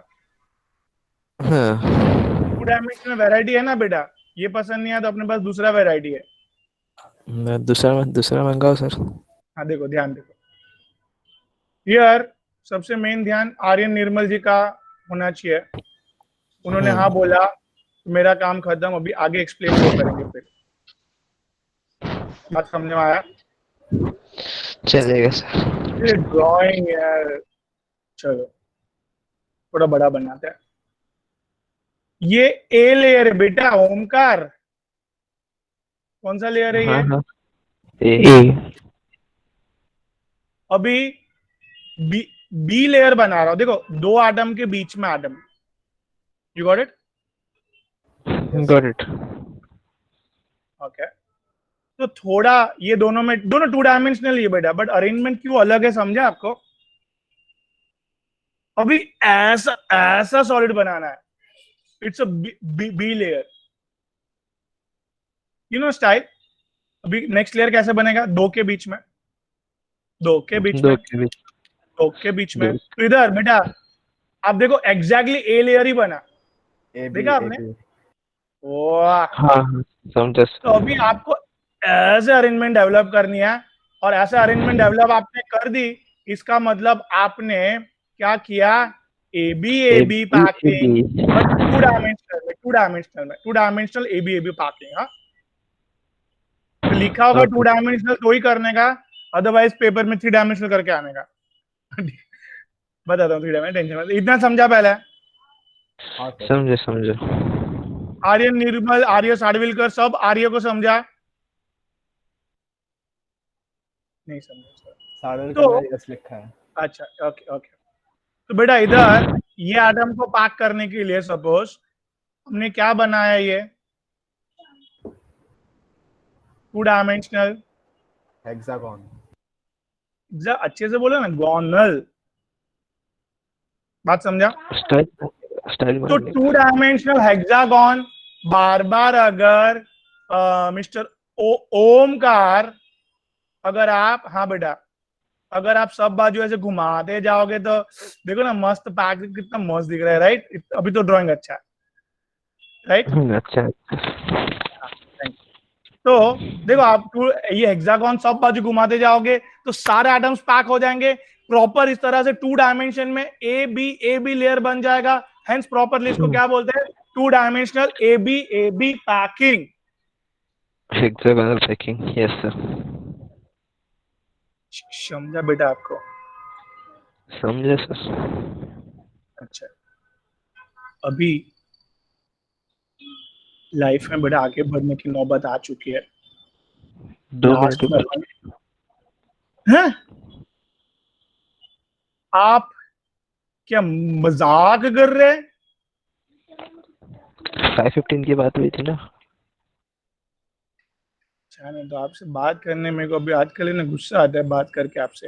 2 डायमेंशनल में वैरायटी है ना बेटा, ये पसंद नहीं आया तो अपने पास दूसरा वैरायटी है। दूसरा मंगाओ सर। हाँ देखो ध्यान देखो, यार सबसे मेन ध्यान आर्यन निर्मल जी का होना चाहिए। उन्होंने हाँ बोला, मेरा काम खत्म, अभी आगे एक्सप्लेन वो करेंगे। फिर बात समझ में आया? चलेगा सर। ड्राइंग यार चलो थोड़ा बड़ा बनाते हैं। ये ए लेयर है बेटा ओमकार। कौन सा लेयर है ये? हाँ ए अभी बी लेयर बना रहा हूं, देखो 2 एटम के बीच में atom. You got it? Got it. Okay तो थोड़ा ये दोनों 2 डायमेंशनल ही बेटा, बट अरेंजमेंट क्यों अलग है समझा आपको? अभी ऐसा सॉलिड बनाना है, it's a B layer, you know style. अभी नेक्स्ट लेयर कैसे बनेगा? 2 के बीच में, 2 के बीच में, 2 के बीच में। तो इधर बेटा आप देखो एग्जैक्टली ए लेयर ही बना, देखा आपने? वाह हाँ समझा सर। तो अभी आपको ऐसे अरेंजमेंट डेवलप करनी है, और ऐसे अरेंजमेंट डेवलप आपने कर दी, इसका मतलब आपने क्या किया? A B packing, 2 dimensional A B packing. हाँ तो लिखा होगा 2 डायमेंशनल तो ही करने का, अदरवाइज पेपर में 3 डायमेंशनल करके आने का। बताता हूँ 3 डायमेंशनल, टेंशन मत, इतना समझा पहले। हाँ सर। समझे समझे। आर्यन, निर्मल, आर्य साडविलकर, सब आर्य को समझा? नहीं समझा सर। साढ़े तो का यस लिखा है। अच्छा, ओके ओके। तो बेटा इधर ये एटम को पैक करने के लिए सपोज हमने क्या बनाया, ये 2 डायमेंशनल, हेक्सागोन। अच्छे से बोलो ना, गॉनल, बात समझा? स्टाइल स्टाइल तो मारने 2 डायमेंशनल हेक्सागोन बार बार अगर मिस्टर ओमकार, अगर आप, हाँ बेटा, अगर आप सब बाजू ऐसे घुमाते जाओगे तो देखो ना मस्त पैक कितना मस्त दिख रहा है, राइट? अभी तो ड्राइंग अच्छा है, राइट? अच्छा। तो देखो आप ये हेक्सागोन सब बाजू घुमाते जाओगे तो सारे एटम्स पैक हो जाएंगे प्रॉपर इस तरह से 2 डायमेंशन में। ए बी लेयर बन जाएगा, हेंस प्रॉपरली इसको क्या बोलते हैं? 2 dimensional A B packing. Hexagonal packing, yes sir. समझा बेटा आपको? समझे सर। अच्छा, अभी लाइफ में बेटा आगे बढ़ने की नौबत आ चुकी है। 2 लास्ट मिनट में ऊपर। हैं? आप क्या मजाक कर रहे हैं? 5:15 की बात हुई थी ना। नहीं तो आपसे बात करने में को अभी आजकल ना गुस्सा आता है बात करके आपसे।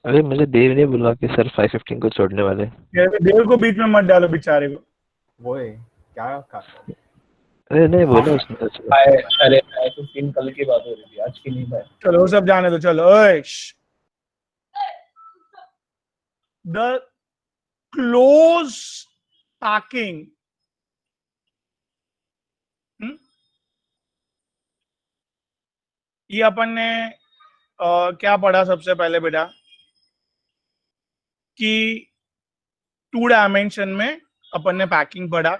अरे मुझे देव ने बोला कि सर 5:15 को छोड़ने वाले। देव को बीच में मत डालो बेचारे को। वो है क्या का? अरे नहीं बोला उसने तो। अरे 15 कल की बात हो रही थी, आज की नहीं भाई। चलो वो सब जाने दो, चलो। द क्लोज पैकिंग, ये अपन ने क्या पढ़ा सबसे पहले बेटा कि 2 डायमेंशन में अपन ने पैकिंग पढ़ा।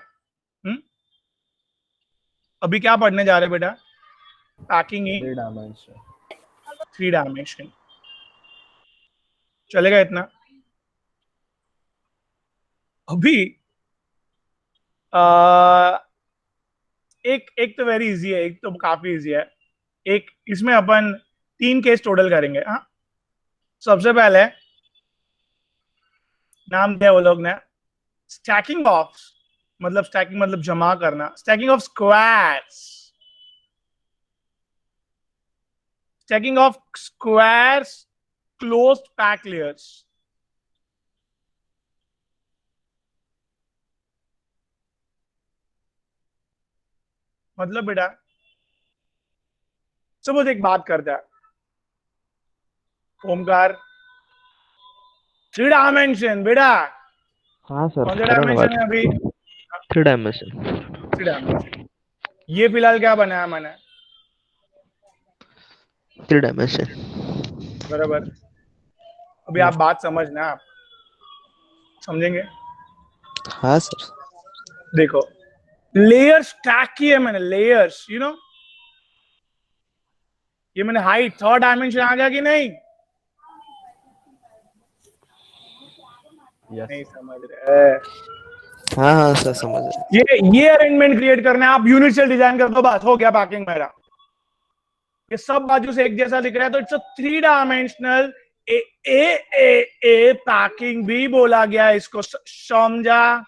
अभी क्या पढ़ने जा रहे बेटा? Packing in 3 dimension. चलेगा इतना? अभी एक तो वेरी इजी है, एक तो काफी इजी है। एक इसमें अपन 3 केस टोटल करेंगे। हाँ, सबसे पहले नाम दिया वो लोग ने स्टैकिंग ऑफ, मतलब स्टैकिंग मतलब जमा करना, stacking of squares, stacking of squares closed pack layers. मतलब बेटा सपोज एक बात करता है ओमकार, 3 डायमेंशन बेटा। हाँ सर। कौन सा डायमेंशन है अभी? 3 डायमेंशन। 3 डायमेंशन। ये फिलहाल क्या बनाया मैंने? 3 डायमेंशन। बराबर। अभी आप बात समझना, आप समझेंगे? हाँ सर। देखो लेयर स्टैक किए मैंने, लेयर्स, यू नो, ये मैंने हाइट 3rd डायमेंशन आ गया कि नहीं? नहीं समझ रहे? हाँ हाँ सर समझ रहे। ये अरेंजमेंट क्रिएट करना है, आप यूनिट सेल डिजाइन कर दो, बस हो गया पैकिंग मेरा। ये सब बाजू से एक जैसा दिख रहा है तो it's a 3 dimensional A packing भी बोला गया, इसको समझा?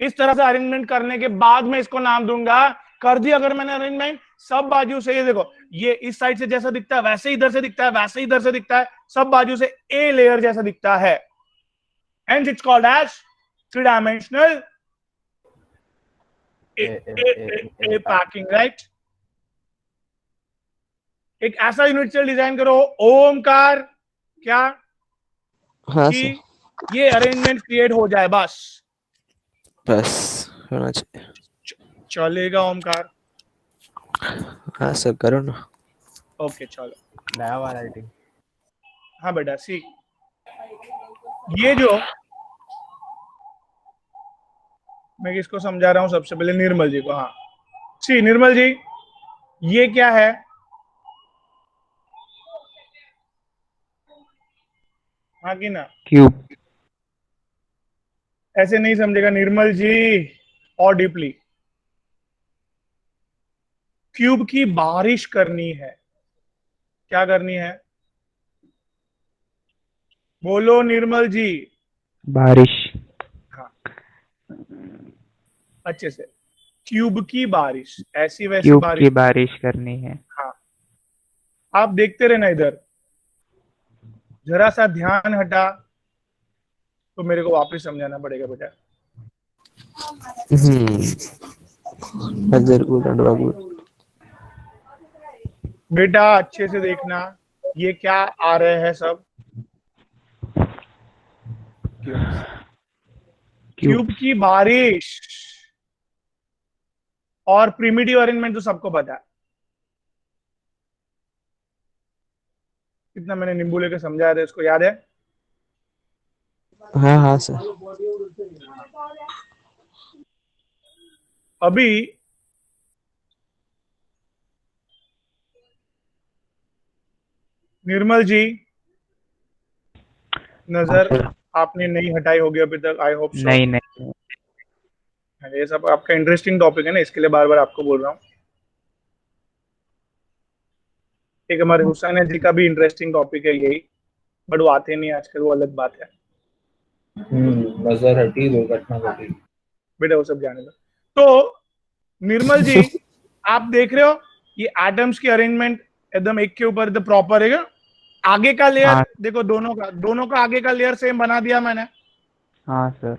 इस तरह से अरेंजमेंट करने के बाद में इसको नाम दूंगा। कर दी अगर मैंने अरेंजमेंट, सब बाजू से, ये देखो ये इस साइड से जैसा दिखता है वैसे इधर से दिखता है, वैसे इधर से दिखता है, सब बाजू से ए लेयर जैसा दिखता है, and it's called as 3 dimensional A packing, right? एक ऐसा यूनिट सेल डिजाइन करो ओमकार, क्या हाँ कि सर। ये अरेंजमेंट क्रिएट हो जाए, बस बस होना चाहिए। चलेगा ओमकार? हाँ सर करो ना। ओके चलो। नया वाला राइटिंग। हाँ बेटा सी, ये जो मैं किसको समझा रहा हूं सबसे पहले? निर्मल जी को। हाँ सी निर्मल जी, ये क्या है? हाँ कि ना? क्यूब। ऐसे नहीं समझेगा निर्मल जी, और डीपली। क्यूब की बारिश करनी है। क्या करनी है? बोलो निर्मल जी। बारिश। हाँ, अच्छे से। क्यूब की बारिश, ऐसी वैसी क्यूब बारिश। की बारिश करनी है। हाँ, आप देखते रहना इधर, जरा सा ध्यान हटा तो मेरे को वापस समझाना पड़ेगा बेटा। बेटा अच्छे से देखना, ये क्या आ रहे हैं सब? क्यूब्स। Cube cubes. की बारिश। और प्रिमिटिव अरेंजमेंट तो सबको पता है। कितना मैंने नींबू लेके समझाया था, इसको याद है? हाँ हाँ सर। अभी निर्मल जी, हाँ नजर सर। आपने नहीं हटाई होगी अभी तक, आई होप सो। नहीं नहीं। ये सब आपका इंटरेस्टिंग टॉपिक है ना, इसके लिए बार बार आपको बोल रहा हूँ। एक हमारे हुसैन जी का भी इंटरेस्टिंग टॉपिक है यही, बट वो आते नहीं आजकल, वो अलग बात है। नजर हटी, दुर्घटना घटी। बेटा वो सब जाने दो। तो निर्मल जी, आप देख रहे हो ये एटम्स की अरेंजमेंट एकदम एक के ऊपर एकदम प्रॉपर है क्या? आगे का लेयर हाँ। देखो, दोनों का आगे का लेयर सेम बना दिया मैंने। हाँ सर।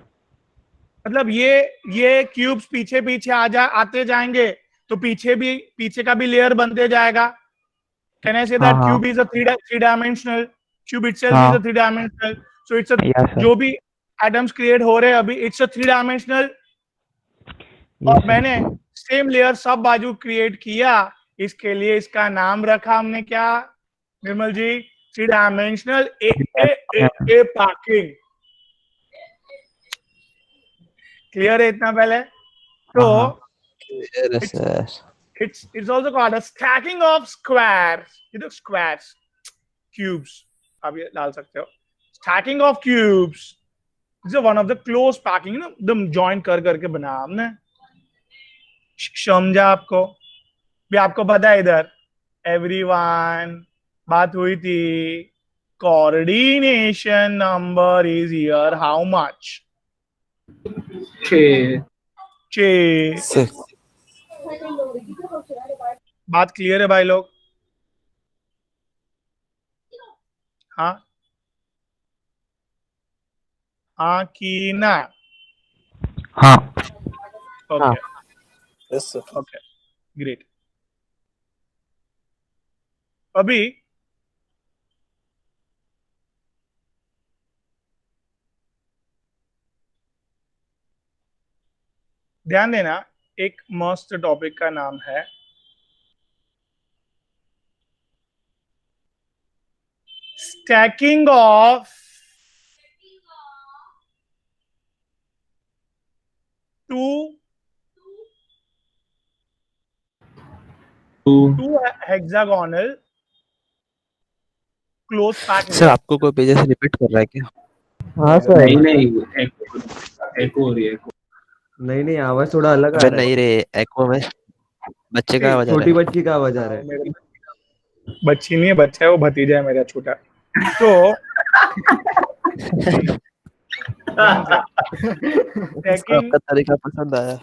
मतलब ये क्यूब्स पीछे पीछे आते जाएंगे, तो पीछे का भी लेयर बनते जाएगा। कैन आई से हाँ दैट हाँ cube is a three dimensional, cube itself is a हाँ। Three dimensional, so it's a, yes sir. जो भी एटम्स क्रिएट हो रहे हैं अभी, इट्स अ थ्री डायमेंशनल। और यस मैंने सर। सेम लेयर सब बाजू क्रिएट किया, इसके लिए इसका नाम रखा हमने क्या निर्मल जी? थ्री डायमेंशनल ए ए ए ए पैकिंग। क्लियर है इतना पहले? तो हाँ हाँ। it's it's also called a stacking of squares. ये तो squares, cubes आप ये डाल सकते हो। stacking of cubes is one of the close packing, ना एकदम join कर करके बना हमने। समझा आपको? भी आपको पता है इधर एवरीवन बात हुई थी, coordination number is here how much? 6। 6। Sir बात क्लियर है भाई लोग? हाँ हाँ कि ना? हाँ। Okay yes sir. Okay great. अभी ध्यान देना, एक मस्त टॉपिक का नाम है stacking of two hexagonal close pack sir layer. आपको कोई पेजेस रिपीट कर रहा है क्या? हाँ सर। नहीं नहीं, एको हो रही है, एको। नहीं नहीं, आवाज थोड़ा अलग आ अबे रहा नहीं है। रे, एको में बच्चे का आवाज आ छोटी रहा बच्ची का आवाज आ रहा है। मेरे बच्ची नहीं है, बच्चा है, वो भतीजा है मेरा छोटा। तो है। इसको आपका तरीका पसंद आया।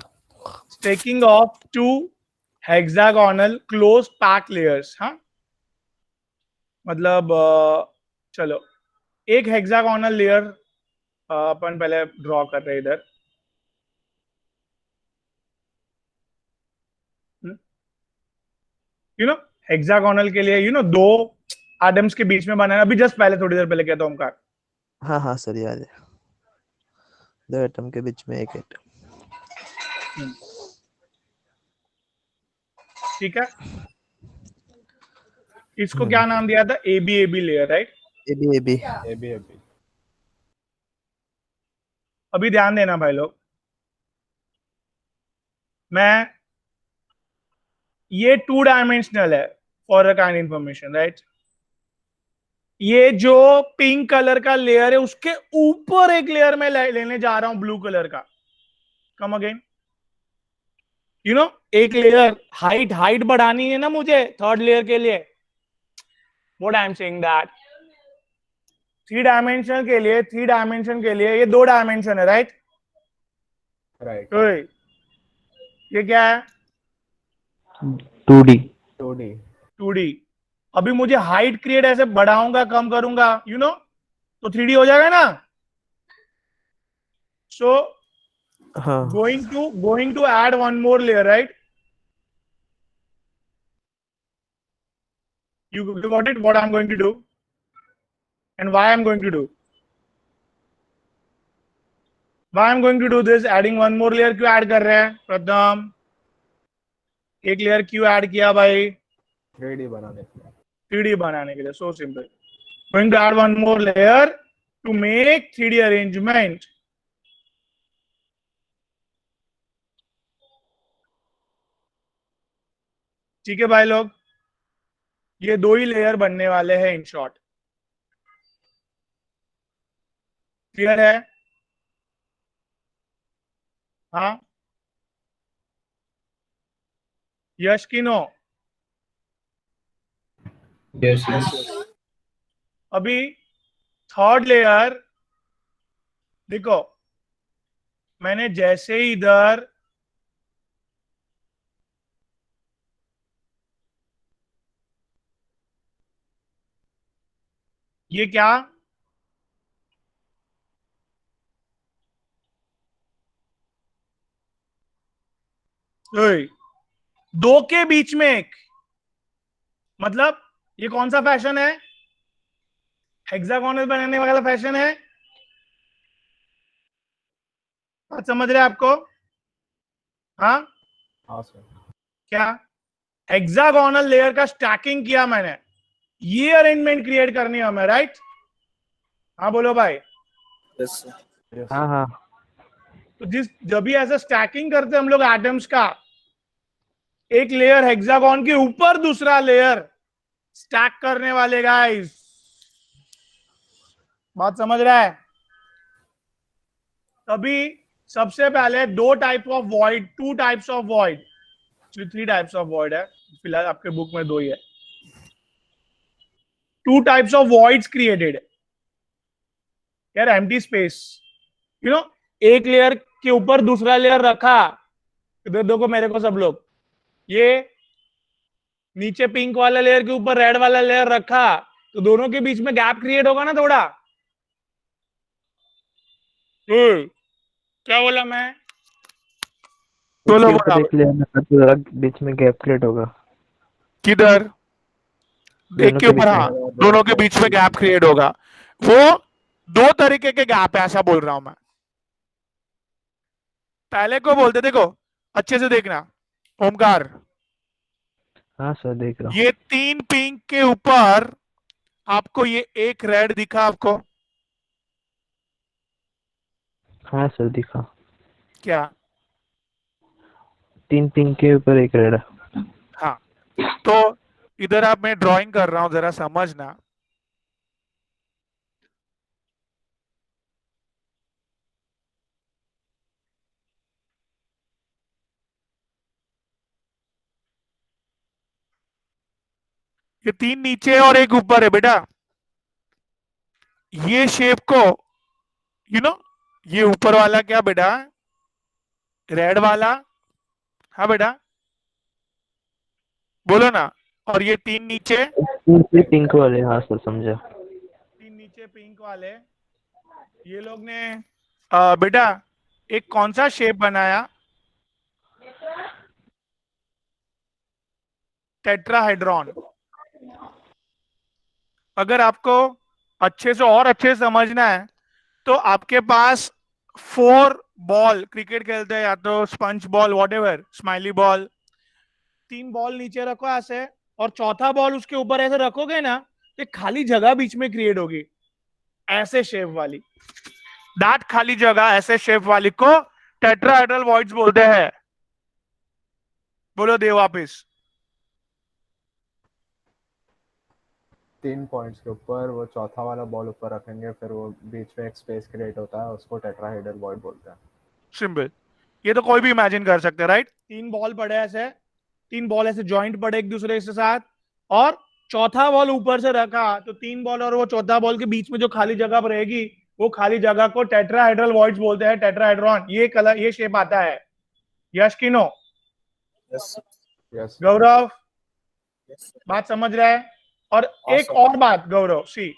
Stacking of two hexagonal close pack layers. हाँ, मतलब चलो एक हेक्सागोनल लेयर अपन पहले ड्रॉ कर रहे हैं इधर। हेक्सागोनल के लिए दो एटम्स के बीच में बनाना। अभी जस्ट पहले थोड़ी देर पहले कहता हूँ ओमकार। हाँ हाँ सर याद है, दो एटम के बीच में एक एटम। ठीक है, इसको क्या नाम दिया था? A B layer, right? A B A B अभी ध्यान देना भाई लोग, मैं ये टू डायमेंशनल है for a kind information, right? ये जो पिंक कलर का लेयर है उसके ऊपर एक लेयर में लेने जा रहा हूं ब्लू कलर का. Come again. एक लेयर हाइट बढ़ानी है ना मुझे थर्ड लेयर के लिए. What I am saying that 3 dimension के लिए ये 2 डायमेंशन है, राइट. राइट. ये क्या है? 2D 2D. अभी मुझे हाइट क्रिएट ऐसे बढ़ाऊंगा कम करूंगा तो 3D हो जाएगा ना. सो हाँ going to add one more layer, right? You got it? What I'm going to do and why I'm going to do. Why I'm going to do this? Adding one more layer क्यों add कर रहे हैं प्रथम? एक layer क्यों add किया भाई? 3D बनाने के लिए. 3D बनाने के लिए. So simple. Going to add one more layer to make 3D arrangement. ठीक है भाई लोग, ये 2 ही लेयर बनने वाले हैं इन शॉर्ट. क्लियर है? हाँ यश की नो. Yes, yes. अभी थर्ड लेयर देखो, मैंने जैसे ही इधर ये क्या दो के बीच में एक, मतलब ये कौन सा फैशन है? हेक्सागोनल बनाने वाला फैशन है. बात समझ रहे हैं आपको? हाँ हाँ सर. क्या हेक्सागोनल लेयर का स्टैकिंग किया मैंने, ये अरेंजमेंट क्रिएट करनी है हमें, राइट? हाँ बोलो भाई. Yes, sir. हाँ हाँ तो जब भी ऐसा स्टैकिंग करते हैं हम लोग एटम्स का, एक लेयर हेक्सागोन के ऊपर दूसरा लेयर स्टैक करने वाले गाइस. बात समझ रहा है? तभी सबसे पहले 2 types of void, 3 types of void है. फिलहाल आपके बुक में 2 ही है. 2 टाइप्स ऑफ वॉइड्स क्रिएटेड. यार एम्प्टी स्पेस, एक लेयर के ऊपर दूसरा लेयर रखा. इधर देखो मेरे को सब लोग, ये नीचे पिंक वाला लेयर के ऊपर रेड वाला लेयर रखा, तो दोनों के बीच में गैप क्रिएट होगा ना थोड़ा. क्या बोला मैं? बोलो बोला. एक लेयर में तो बीच में गैप क्रिएट होगा. किधर? एक के ऊपर, हाँ दोनों के बीच में गैप क्रिएट होगा. वो 2 तरीके के गैप है, ऐसा बोल रहा हूं मैं. पहले को बोलते, देखो अच्छे से देखना ओमकार, हाँ सर देख रहा हूँ. ये 3 पिंक के ऊपर आपको ये एक रेड दिखा आपको? हाँ सर दिखा. क्या? 3 पिंक के ऊपर एक रेड. हाँ, तो इधर आप मैं ड्राइंग कर रहा हूं, जरा समझना. ये 3 नीचे और एक ऊपर है बेटा. ये शेप को ये ऊपर वाला क्या बेटा? रेड वाला. हाँ बेटा बोलो ना. और ये 3 नीचे, पिंक वाले. हाँ सर समझा. 3 नीचे पिंक वाले. ये लोग ने बेटा एक कौन सा शेप बनाया? टेट्राहेड्रॉन. अगर आपको अच्छे से और अच्छे से समझना है तो आपके पास 4 बॉल, क्रिकेट खेलते हैं या तो sponge ball, whatever, smiley ball, 3 ball नीचे रखो ऐसे, और चौथा बॉल उसके ऊपर ऐसे रखोगे ना, तो खाली जगह बीच में क्रिएट होगी ऐसे शेप वाली. दैट खाली जगह ऐसे शेप वाली को टेट्राहेड्रल वॉइड्स बोलते हैं. बोलो दे वापिस. 3 पॉइंट्स के ऊपर वो चौथा वाला बॉल ऊपर रखेंगे, फिर वो बीच में एक स्पेस क्रिएट होता है, उसको टेट्राहेड्रल वॉइड बोलते हैं। सिंपल, ये तो कोई भी इमेजिन कर सकते हैं, राइट? 3 बॉल पड़े ऐसे, 3 बॉल ऐसे जॉइंट पड़े एक दूसरे के साथ, और चौथा बॉल ऊपर से रखा, तो 3 बॉल और वो चौथा बॉल के बीच में जो खाली जगह रहेगी, वो खाली जगह को टेट्राहेड्रल वॉइड्स बोलते हैं, टेट्राहेड्रॉन। ये कलर, ये शेप आता है। यश की नो? यस गौरव बात समझ रहा है? और एक और बात गौरव, सी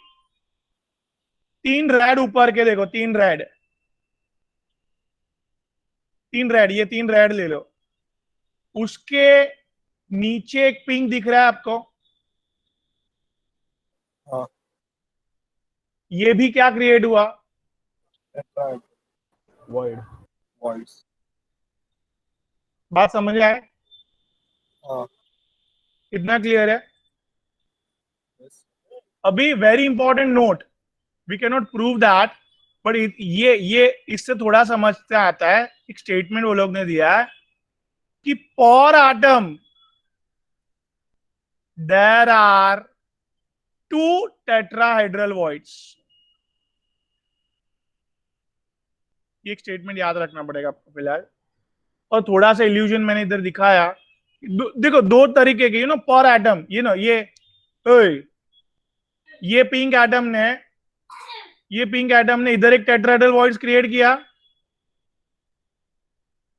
3 रेड ऊपर के देखो, 3 रेड, 3 रेड, ये 3 रेड ले लो, उसके नीचे एक पिंक दिख रहा है आपको? हाँ। ये भी क्या क्रिएट हुआ? वॉइड। बात समझ आए? हाँ। इतना क्लियर है? अभी very important note, we can not prove that, but ये इससे थोड़ा समझते आता है। एक स्टेटमेंट वो लोग ने दिया है कि पर atom there are 2 tetrahedral voids. ये एक स्टेटमेंट याद रखना पड़ेगा आपको फिलहाल। और थोड़ा सा इल्यूजन मैंने इधर दिखाया। देखो 2 तरीके के, पर एटम, ये पिंक एटम ने इधर एक टेट्राहेड्रल वॉइड्स क्रिएट किया,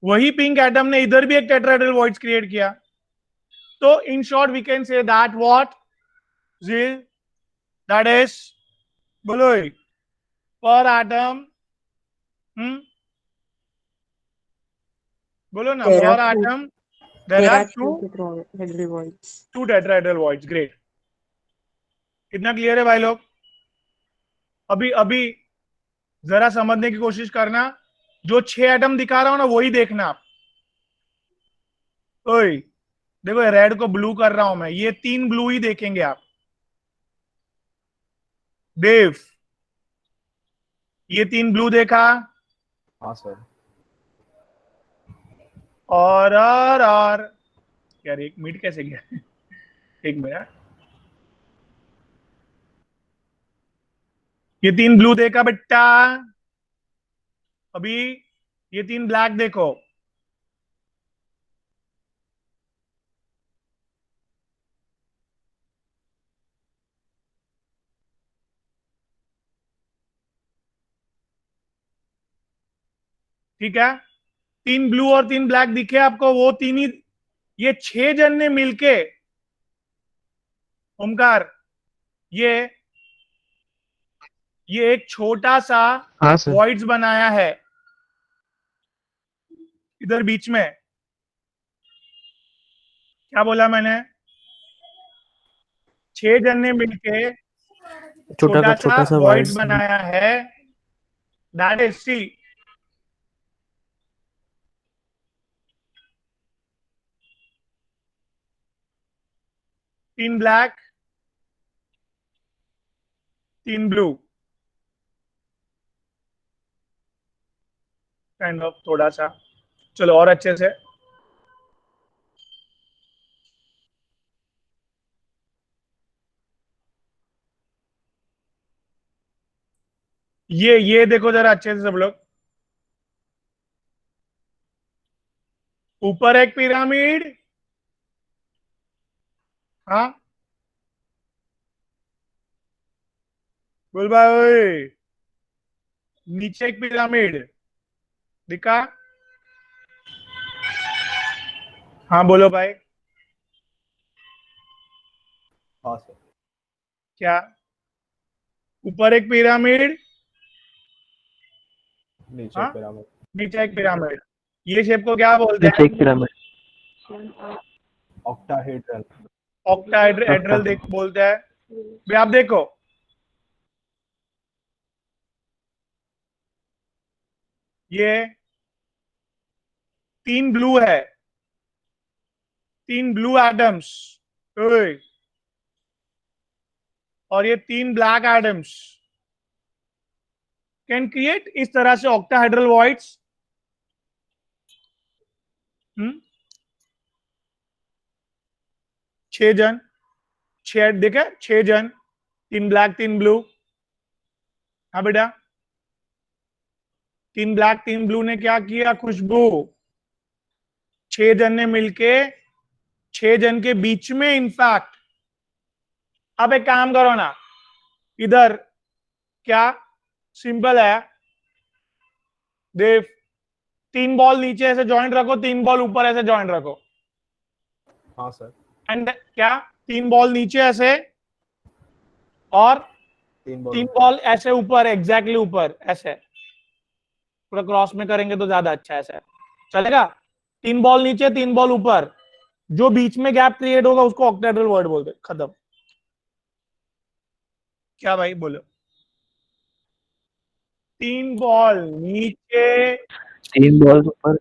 वही पिंक एटम ने इधर भी एक टेट्राहेड्रल वॉइड्स क्रिएट किया। तो in short we can say that what that is, बोलो, पर एटम, बोलो ना, पर atom there are 2 tetrahedral voids. Great, कितना क्लियर है भाई लोग? अभी जरा समझने की कोशिश करना, जो 6 एटम दिखा रहा हूं ना वही देखना आप। ओए देखो, रेड को ब्लू कर रहा हूं मैं, ये 3 ब्लू ही देखेंगे आप। देव, ये 3 ब्लू देखा? हाँ सर। और यार एक मिनट कैसे गया? एक मिनट, ये 3 ब्लू देखा बेटा? अभी ये 3 ब्लैक देखो। ठीक है, 3 ब्लू और 3 ब्लैक दिखे आपको? वो 3 ही, ये 6 जन ने मिलके, ओमकार, ये एक छोटा सा हाँ सर। वॉइड्स बनाया है इधर बीच में। क्या बोला मैंने? 6 जन ने मिलके छोटा सा वॉइड्स बनाया है, दैट इज सी। तीन ब्लैक, 3 ब्लू, काइंड ऑफ थोड़ा सा। चलो और अच्छे से, ये देखो जरा अच्छे से सब लोग। ऊपर एक पिरामिड, हाँ बोल भाई, ओए। नीचे एक पिरामिड दिखा? हाँ बोलो भाई। हाँ सर। क्या? ऊपर एक पिरामिड, नीचे हाँ पिरामिड। नीचे एक पिरामिड। ये शेप को क्या बोलते नीचे हैं? एक पिरामिड। ऑक्टाहेड्रल। ऑक्टाहेड्रल बोलते हैं। भी आप देखो, ये 3 ब्लू है, 3 ब्लू एटम्स, और ये 3 ब्लैक एटम्स कैन क्रिएट इस तरह से ऑक्टाहेड्रल वॉइड्स। 6 जन, 6 देखे, 6 जन, 3 ब्लैक 3 ब्लू। हाँ बेटा, 3 ब्लैक 3 ब्लू ने क्या किया? खुशबू 6 जन ने मिलके 6 जन के बीच में इनफैक्ट। अब एक काम करो ना, इधर क्या सिंपल है, देव 3 बॉल नीचे ऐसे जॉइंट रखो, 3 बॉल ऊपर ऐसे जॉइंट रखो। हाँ सर। एंड क्या 3 बॉल नीचे ऐसे और 3 बॉल ऐसे ऊपर, एग्जैक्टली ऊपर ऐसे, पूरा क्रॉस में करेंगे तो ज्यादा अच्छा है, ऐसे चलेगा? 3 बॉल नीचे 3 बॉल ऊपर, जो बीच में गैप क्रिएट होगा उसको ऑक्टाहेड्रल वॉइड बोलते हैं। खत्म। क्या भाई बोलो? 3 बॉल नीचे 3 बॉल ऊपर,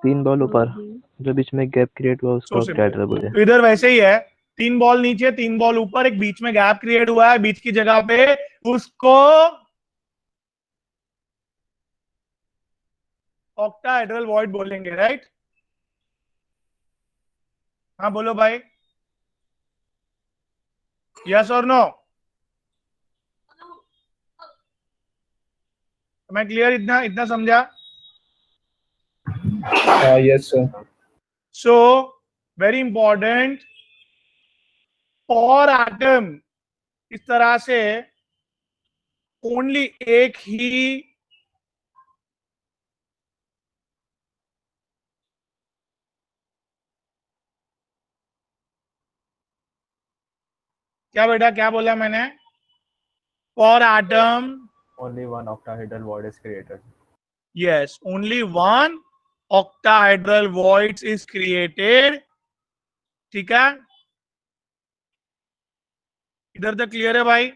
3 बॉल ऊपर, जो बीच में गैप क्रिएट हुआ उसको So simple. ऑक्टाहेड्रल बोलते हैं। तो इधर वैसे ही है, 3 बॉल नीचे 3 बॉल ऊपर, एक बीच में गैप क्रिएट हुआ है, बीच की जगह पे उसको ऑक्टाहेड्रल वॉइड बोलेंगे, राइट? हाँ बोलो भाई, यस और नो? मैं क्लियर, इतना इतना समझा? Yes, sir. So very important, for atom इस तरह से ओनली एक ही क्या बेटा, क्या बोला मैंने? For atom Only one octahedral void is created. yes, only one octahedral void is created। ठीक है, इधर तक क्लियर है भाई?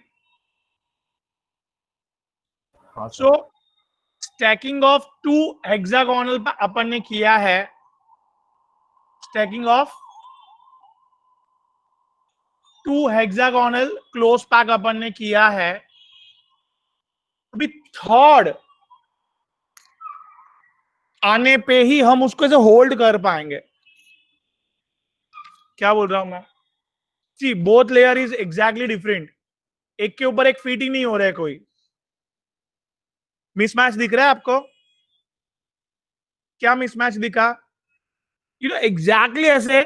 हाँ sir. So stacking of 2 hexagonal अपन ने किया है, stacking of 2 hexagonal close pack अपन ने किया है। अभी थर्ड आने पे ही हम उसको ऐसे होल्ड कर पाएंगे। क्या बोल रहा हूं मैं? See both layer is exactly different, एक के ऊपर एक फिट ही नहीं हो रहा है, कोई मिसमैच दिख रहा है आपको? क्या मिसमैच दिखा? यू नो एग्जैक्टली ऐसे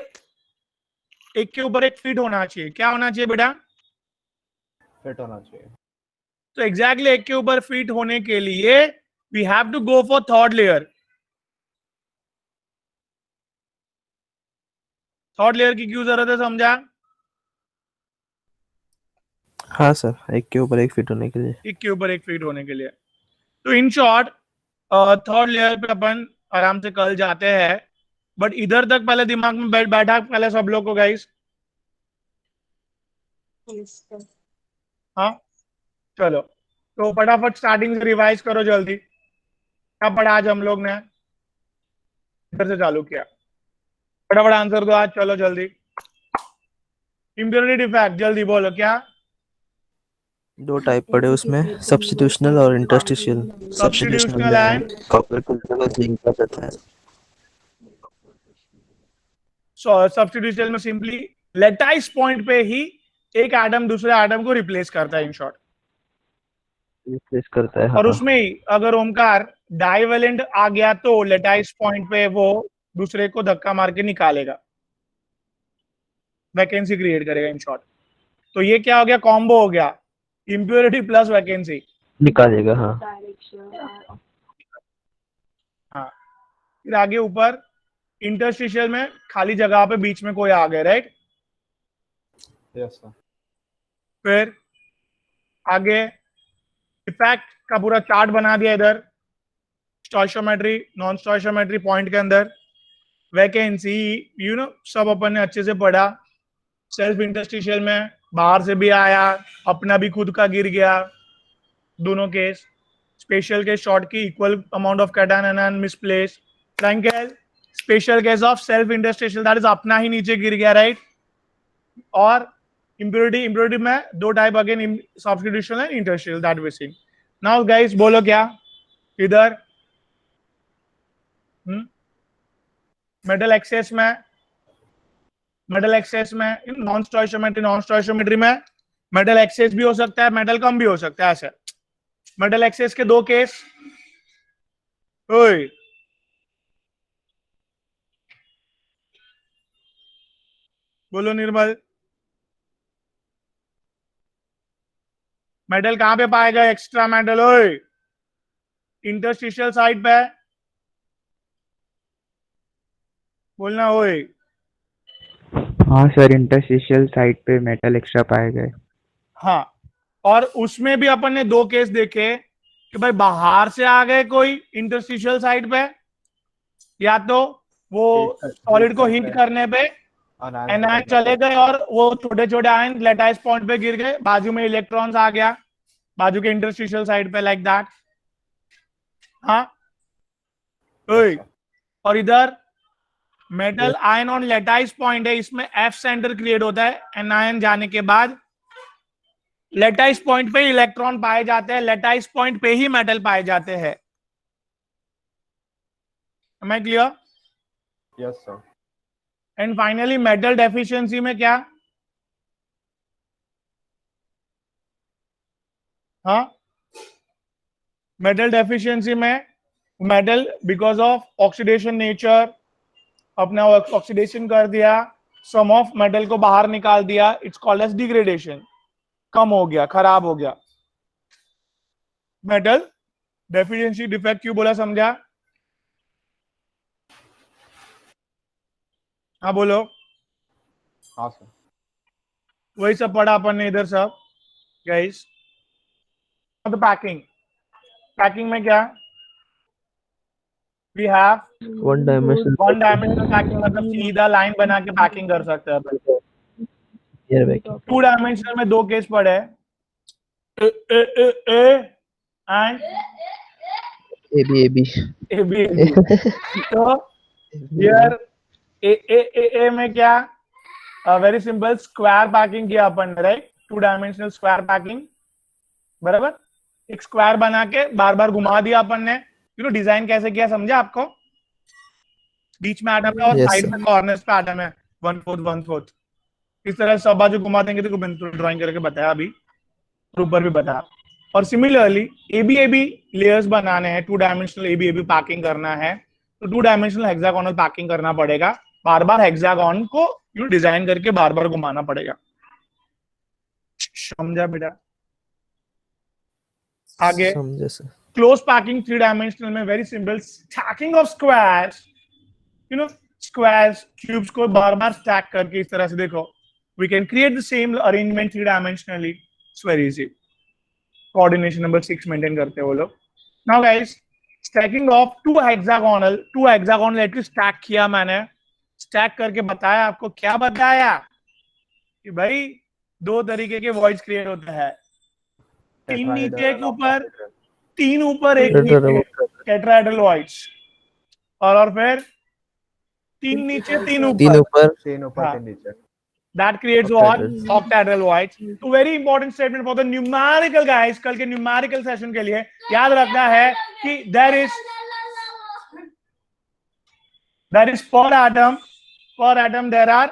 एक के ऊपर एक फिट होना चाहिए। क्या होना चाहिए बेटा? फिट होना चाहिए। तो एग्जैक्टली एक के ऊपर फिट होने के लिए we have to go for third layer. Third layer की क्यों जरूरत है, समझा? हाँ सर, एक के ऊपर एक फिट होने के लिए। एक के ऊपर एक फिट होने के लिए। तो इन शॉर्ट थर्ड लेयर पे अपन आराम से कल जाते हैं, बट इधर तक पहले दिमाग में बैठा पहले सब लोग को गाइस? हाँ चलो, तो फटाफट स्टार्टिंग से रिवाइज करो जल्दी। क्या पढ़ा आज हम लोग ने? इधर से चालू किया, फटाफट आंसर दो आज, चलो जल्दी। इम्प्योरिटी डिफेक्ट जल्दी बोलो क्या? 2 टाइप पड़े उसमें, सब्स्टिट्यूशनल और इंटरस्टिशियल। सब्स्टिट्यूशनल एंड कॉपर की जगह जिंक का जाता है। सब्स्टिट्यूशनल में सिंपली लेटाइस पॉइंट पे ही एक एटम दूसरे एटम को रिप्लेस करता है, इन शॉर्ट रिप्लेस करता है। और हाँ। उसमें ही अगर ओमकार डाइवेलेंट आ गया तो लेटाइस पॉइंट पे वो दूसरे को धक्का मार के निकालेगा, वैकेंसी क्रिएट करेगा, इन शॉर्ट। तो ये क्या हो गया? कॉम्बो हो गया, इम्प्योरिटी प्लस वैकेंसी निकालेगा। हाँ। हाँ, फिर आगे ऊपर इंटरस्टिशियल में खाली जगह पे बीच में कोई आ गया, राइट? Yes sir. फिर आगे इफेक्ट का पूरा चार्ट बना दिया इधर, स्टोइशियोमेट्री नॉन स्टोइशियोमेट्री पॉइंट के अंदर, वैकेंसी यू नो सब अपन ने अच्छे से पढ़ा। सेल्फ इंटरस्टिशियल में बाहर से भी आया, अपना भी खुद का गिर गया, दोनों केस। Special case Schottky equal amount of cation anion misplace. Frenkel special case of self interstitial, that is अपना ही नीचे गिर गया, राइट? और इम्प्योरिटी में 2 type again, substitutional and interstitial, that we see. Now guys बोलो क्या इधर? मेटल एक्सेस में नॉन स्टोइशियोमेट्री में मेटल एक्सेस भी हो सकता है, मेटल कम भी हो सकता है। ऐसा मेटल एक्सेस के दो केस, ओए बोलो निर्मल, मेटल कहां पे पाएगा एक्स्ट्रा मेटल? ओए इंटरस्टिशियल साइड पे बोलना ओए। हाँ सर, इंटरस्टिशियल साइड पे मेटल एक्स्ट्रा पाए गए। हाँ, और उसमें भी अपन ने दो केस देखे कि भाई बाहर से आ गए कोई इंटरस्टिशियल साइड पे, या तो वो सॉलिड को हीट करने पे एनायन चले गए और वो छोटे छोटे आयन लेटाइस पॉइंट पे गिर गए, बाजू में इलेक्ट्रॉन्स आ गया बाजू के इंटरस्टिशियल साइड पे, लाइक दैट। हाँ ओए, और इधर metal ion on lattice point है, इसमें एफ सेंटर क्रिएट होता है, एनायन जाने के बाद लेटाइस पॉइंट पे इलेक्ट्रॉन पाए जाते हैं, लेटाइस पॉइंट पे ही मेटल पाए जाते हैं। Am I clear? Yes sir. And finally metal deficiency में क्या? हाँ, मेटल डेफिशिएंसी में metal because of oxidation nature अपना ऑक्सीडेशन कर दिया, सम ऑफ मेटल को बाहर निकाल दिया, इट्स कॉल्ड एज डिग्रेडेशन, कम हो गया, खराब हो गया। मेटल डेफिशिएंसी डिफेक्ट क्यों बोला, समझा? हाँ बोलो। हाँ सर। वही सब पढ़ा अपन ने इधर सब गाइस। तो पैकिंग में क्या? We have one dimensional packing, मतलब सीधा लाइन बना के पैकिंग कर सकते हैं अपन। Here banking. 2 डायमेंशनल में दो केस पड़े हैं, एंड AB। तो हियर ए में क्या? वेरी सिंपल, स्क्वायर पैकिंग किया अपन ने, राइट? 2 डायमेंशनल स्क्वायर पैकिंग, बराबर। एक स्क्वायर बना के बार बार घुमा दिया अपन ने। डिजाइन कैसे किया समझा आपको? बीच में एटम है और Yes, साइड sir. में कॉर्नर्स पे एटम है, 1/4 इस तरह सब बाजू घुमा देंगे। तो मैंने ड्राइंग करके बताया अभी, और ऊपर भी बताया। और सिमिलरली एबी लेयर्स बनाने हैं, 2 डायमेंशनल एबी पैकिंग करना है, तो 2 डायमेंशनल हेक्सागोनल पैकिंग करना पड़ेगा। बार बार हेक्सागोन को डिजाइन करके बार बार घुमाना पड़ेगा। समझा बेटा? आगे समझे सर। क्लोज पैकिंग 3 डायमेंशनल में very simple, stacking of squares, squares cubes को बार बार स्टैक करके इस तरह से देखो, we can create the same arrangement 3 dimensionally, it's very easy. Coordination number 6 maintain करते हैं वो लोग। Now guys, stacking of 2 hexagonal at least stack किया मैंने, स्टैक करके बताया आपको। क्या बताया? कि भाई 2 तरीके के वॉइड्स क्रिएट होते हैं, 3 नीचे के ऊपर, 3 ऊपर एक नीचे, टेट्राहेड्रल वॉइड्स, और फिर 3 नीचे 3 ऊपर, 3 ऊपर 3 नीचे। That creates what? Octahedral voids. तो very important statement for the numerical guys. कल के numerical session के लिए याद रखना है कि there is per atom there are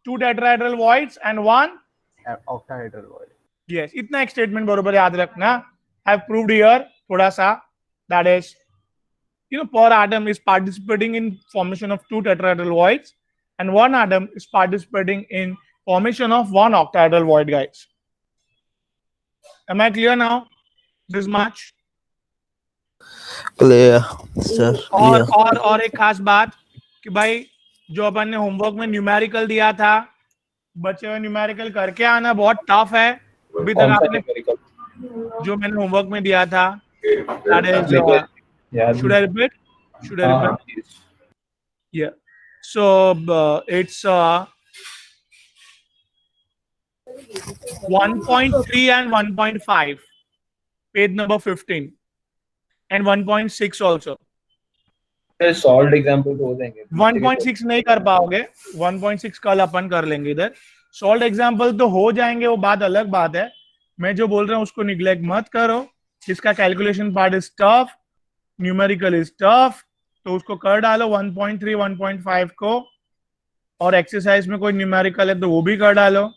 2 tetrahedral voids and 1 octahedral void. Yes, इतना एक statement बरोबर याद रखना। I have proved here थोड़ा सा, that is, per atom is participating in formation of 2 tetrahedral voids and 1 atom is participating in formation of 1 octahedral void, guys. Am I clear now? This much? Clear, sir. और एक खास बात कि भाई जो अपन ने होमवर्क में न्यूमेरिकल दिया था, बच्चे हुए न्यूमेरिकल करके आना बहुत टफ है। अभी तक आपने जो मैंने होमवर्क में दिया था, should I repeat? Yeah. So it's 1.3 and 1.5, page number 15, and 1.6 also. Solve example तो हो जाएंगे। 1.6 नहीं कर पाओगे, 1.6 कल अपन कर लेंगे इधर। सॉल्व एग्जांपल तो हो जाएंगे, वो बात अलग बात है। मैं जो बोल रहा हूँ उसको निग्लेक्ट मत करो। इसका calculation part is tough, numerical is tough, तो उसको कर डालो 1.3 1.5 को, और एक्सरसाइज में कोई न्यूमेरिकल है तो वो भी कर डालो।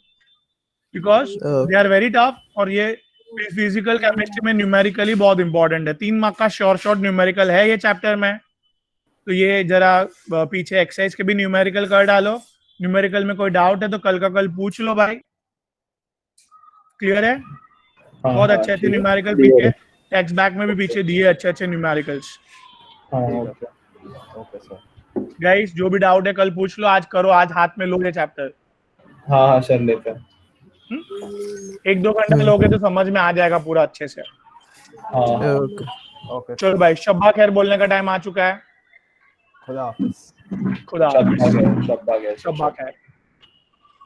Because Okay. They are very tough और ये फिजिकल केमिस्ट्री में न्यूमेरिकली बहुत इंपॉर्टेंट है। 3 मार्क का शॉर्ट न्यूमेरिकल है ये चैप्टर में, तो ये जरा पीछे एक्सरसाइज के भी न्यूमेरिकल कर डालो। न्यूमेरिकल में कोई डाउट है तो कल का कल पूछ लो भाई। क्लियर है? बहुत अच्छे अच्छे न्यूमेरिकल पीछे टेक्स्ट बैक में भी पीछे दिए अच्छे न्यूमेरिकल्स। Okay sir. गाइस जो भी डाउट है कल पूछ लो, आज करो, आज हाथ में लो ये चैप्टर। हाँ सर लेते हैं। 1-2 घंटे लोगे तो समझ में आ जाएगा पूरा अच्छे से। Okay. ओके चलो भाई, शब्बा खैर बोलने का टाइम आ चुका है। खुदा हाफिज। खुदा हाफिज। शब्बा खैर।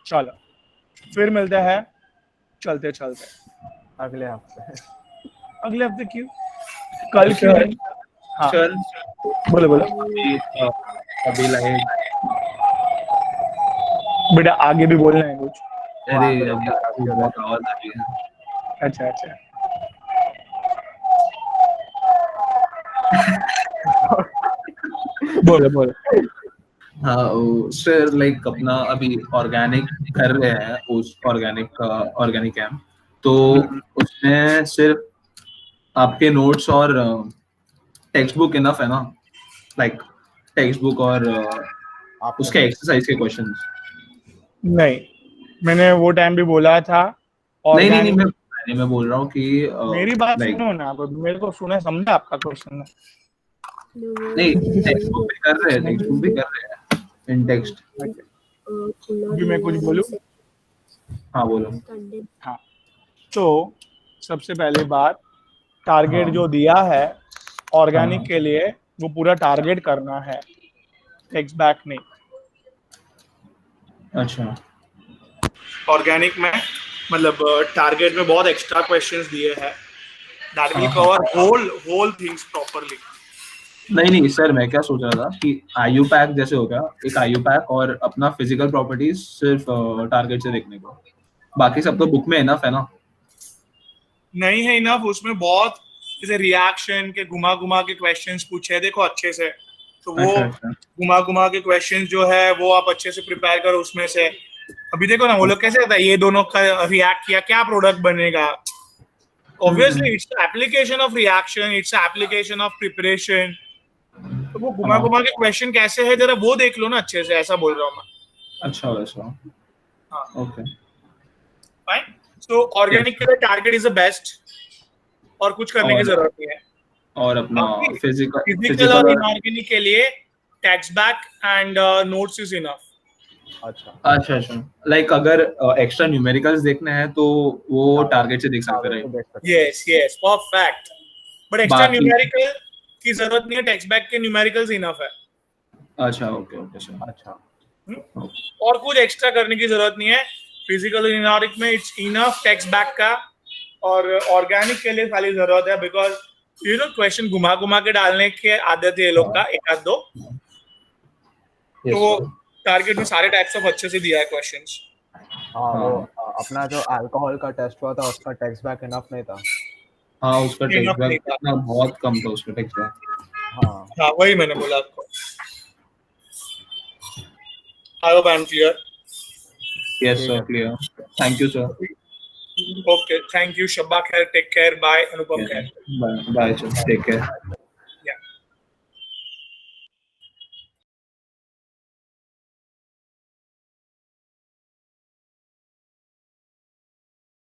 चलो फिर मिलते हैं चलते चलते अगले हफ्ते। अगले हफ्ते। क्यों कल क्यों? हाँ सर बोलो अभी लाइक बेटा आगे भी बोलना है कुछ? अरे बहुत आवाज आ रही है। अच्छा बोलो। हाँ सर लाइक अपना अभी ऑर्गेनिक कर रहे हैं, उस ऑर्गेनिक कैंप, तो उसमें सिर्फ आपके नोट्स और टेक्स्ट बुक इनफ है ना? लाइक टेक्स्ट बुक और उसके एक्सरसाइज के क्वेश्चंस? नहीं, मैंने वो टाइम भी बोला था। और नहीं मैं बोल रहा हूँ कि मेरी बात like- सुनो ना, आप मेरे को सुने समझा आपका क्वेश्चन? नहीं टेक्स्ट बुक भी कर रहे हैं इन टेक्स्ट। अभी मैं कुछ बोलूं? हाँ बोलो। हाँ, तो सबसे पहले बात, टारगेट हाँ। जो दिया है ऑर्गेनिक हाँ। के लिए, वो पूरा टारगेट करना है, टेक्स्ट बैक नहीं। अच्छा ऑर्गेनिक में मतलब टारगेट में बहुत एक्स्ट्रा क्वेश्चंस दिए हैं, that will cover whole things properly. नहीं सर, मैं क्या सोच रहा था कि आयु पैक जैसे हो गया, एक आयु पैक और अपना फिजिकल प्रॉपर्टीज सिर्फ टारगेट से देखने को, बाकी सब तो बुक में इनफ है ना? नहीं है इनफ, उसमें बहुत जैसे रिएक्शन के घुमा के क्वेश्चंस पूछे हैं, देखो अच्छे से, तो वो अच्छा। घुमा के क्वेश्चंस जो है वो आप अच्छे से प्रिपेयर करो उसमें से। अभी देखो ना वो लोग कैसे रहता है, ये दोनों का रिएक्ट किया, क्या प्रोडक्ट बनेगा? Obviously its application of reaction, its application of preparation. तो वो घुमा के क्वेश्चन कैसे है जरा वो देख लो ना अच्छे से, ऐसा बोल रहा हूँ मैं। अच्छा वैसा। हाँ ओके फाइन। सो ऑर्गेनिक के लिए टारगेट इज द बेस्ट, और कुछ करने की जरूरत नहीं है। और अपना फिजिकल और इनऑर्गेनिक के लिए text back and notes is enough. अच्छा लाइक अगर एक्स्ट्रा न्यूमेरिकल्स देखने हैं तो वो टारगेट से देख सकते हैं। Yes perfect. But extra numerical की जरूरत नहीं है, टेक्स्ट बैक के न्यूमेरिकल्स इनफ है। अच्छा ओके सर। अच्छा और कुछ एक्स्ट्रा करने की जरूरत नहीं है। फिजिकल और इनऑर्गेनिक में इट्स इनफ टेक्स्ट बैक का, और ऑर्गेनिक के लिए खाली जरूरत है बिकॉज यू नो क्वेश्चन घुमा के डालने के आदत है ये लोग का, एक आध दो। तो टारगेट में सारे टाइप्स ऑफ अच्छे से दिया है क्वेश्चंस। हाँ वो अपना जो अल्कोहल का टेस्ट हुआ था उसका टेक्स्ट बैक इनफ नहीं था। हाँ उसका टेक्स्ट बैक इतना बहुत कम था उसका टेक्स्ट बैक। हाँ वही मैंने बोला आपको। I hope I am clear. Yes sir clear. Thank you sir. Okay thank you. शब्बा खैर, टेक केयर, बाय। अनुपम खैर, बाय सर, टेक केयर।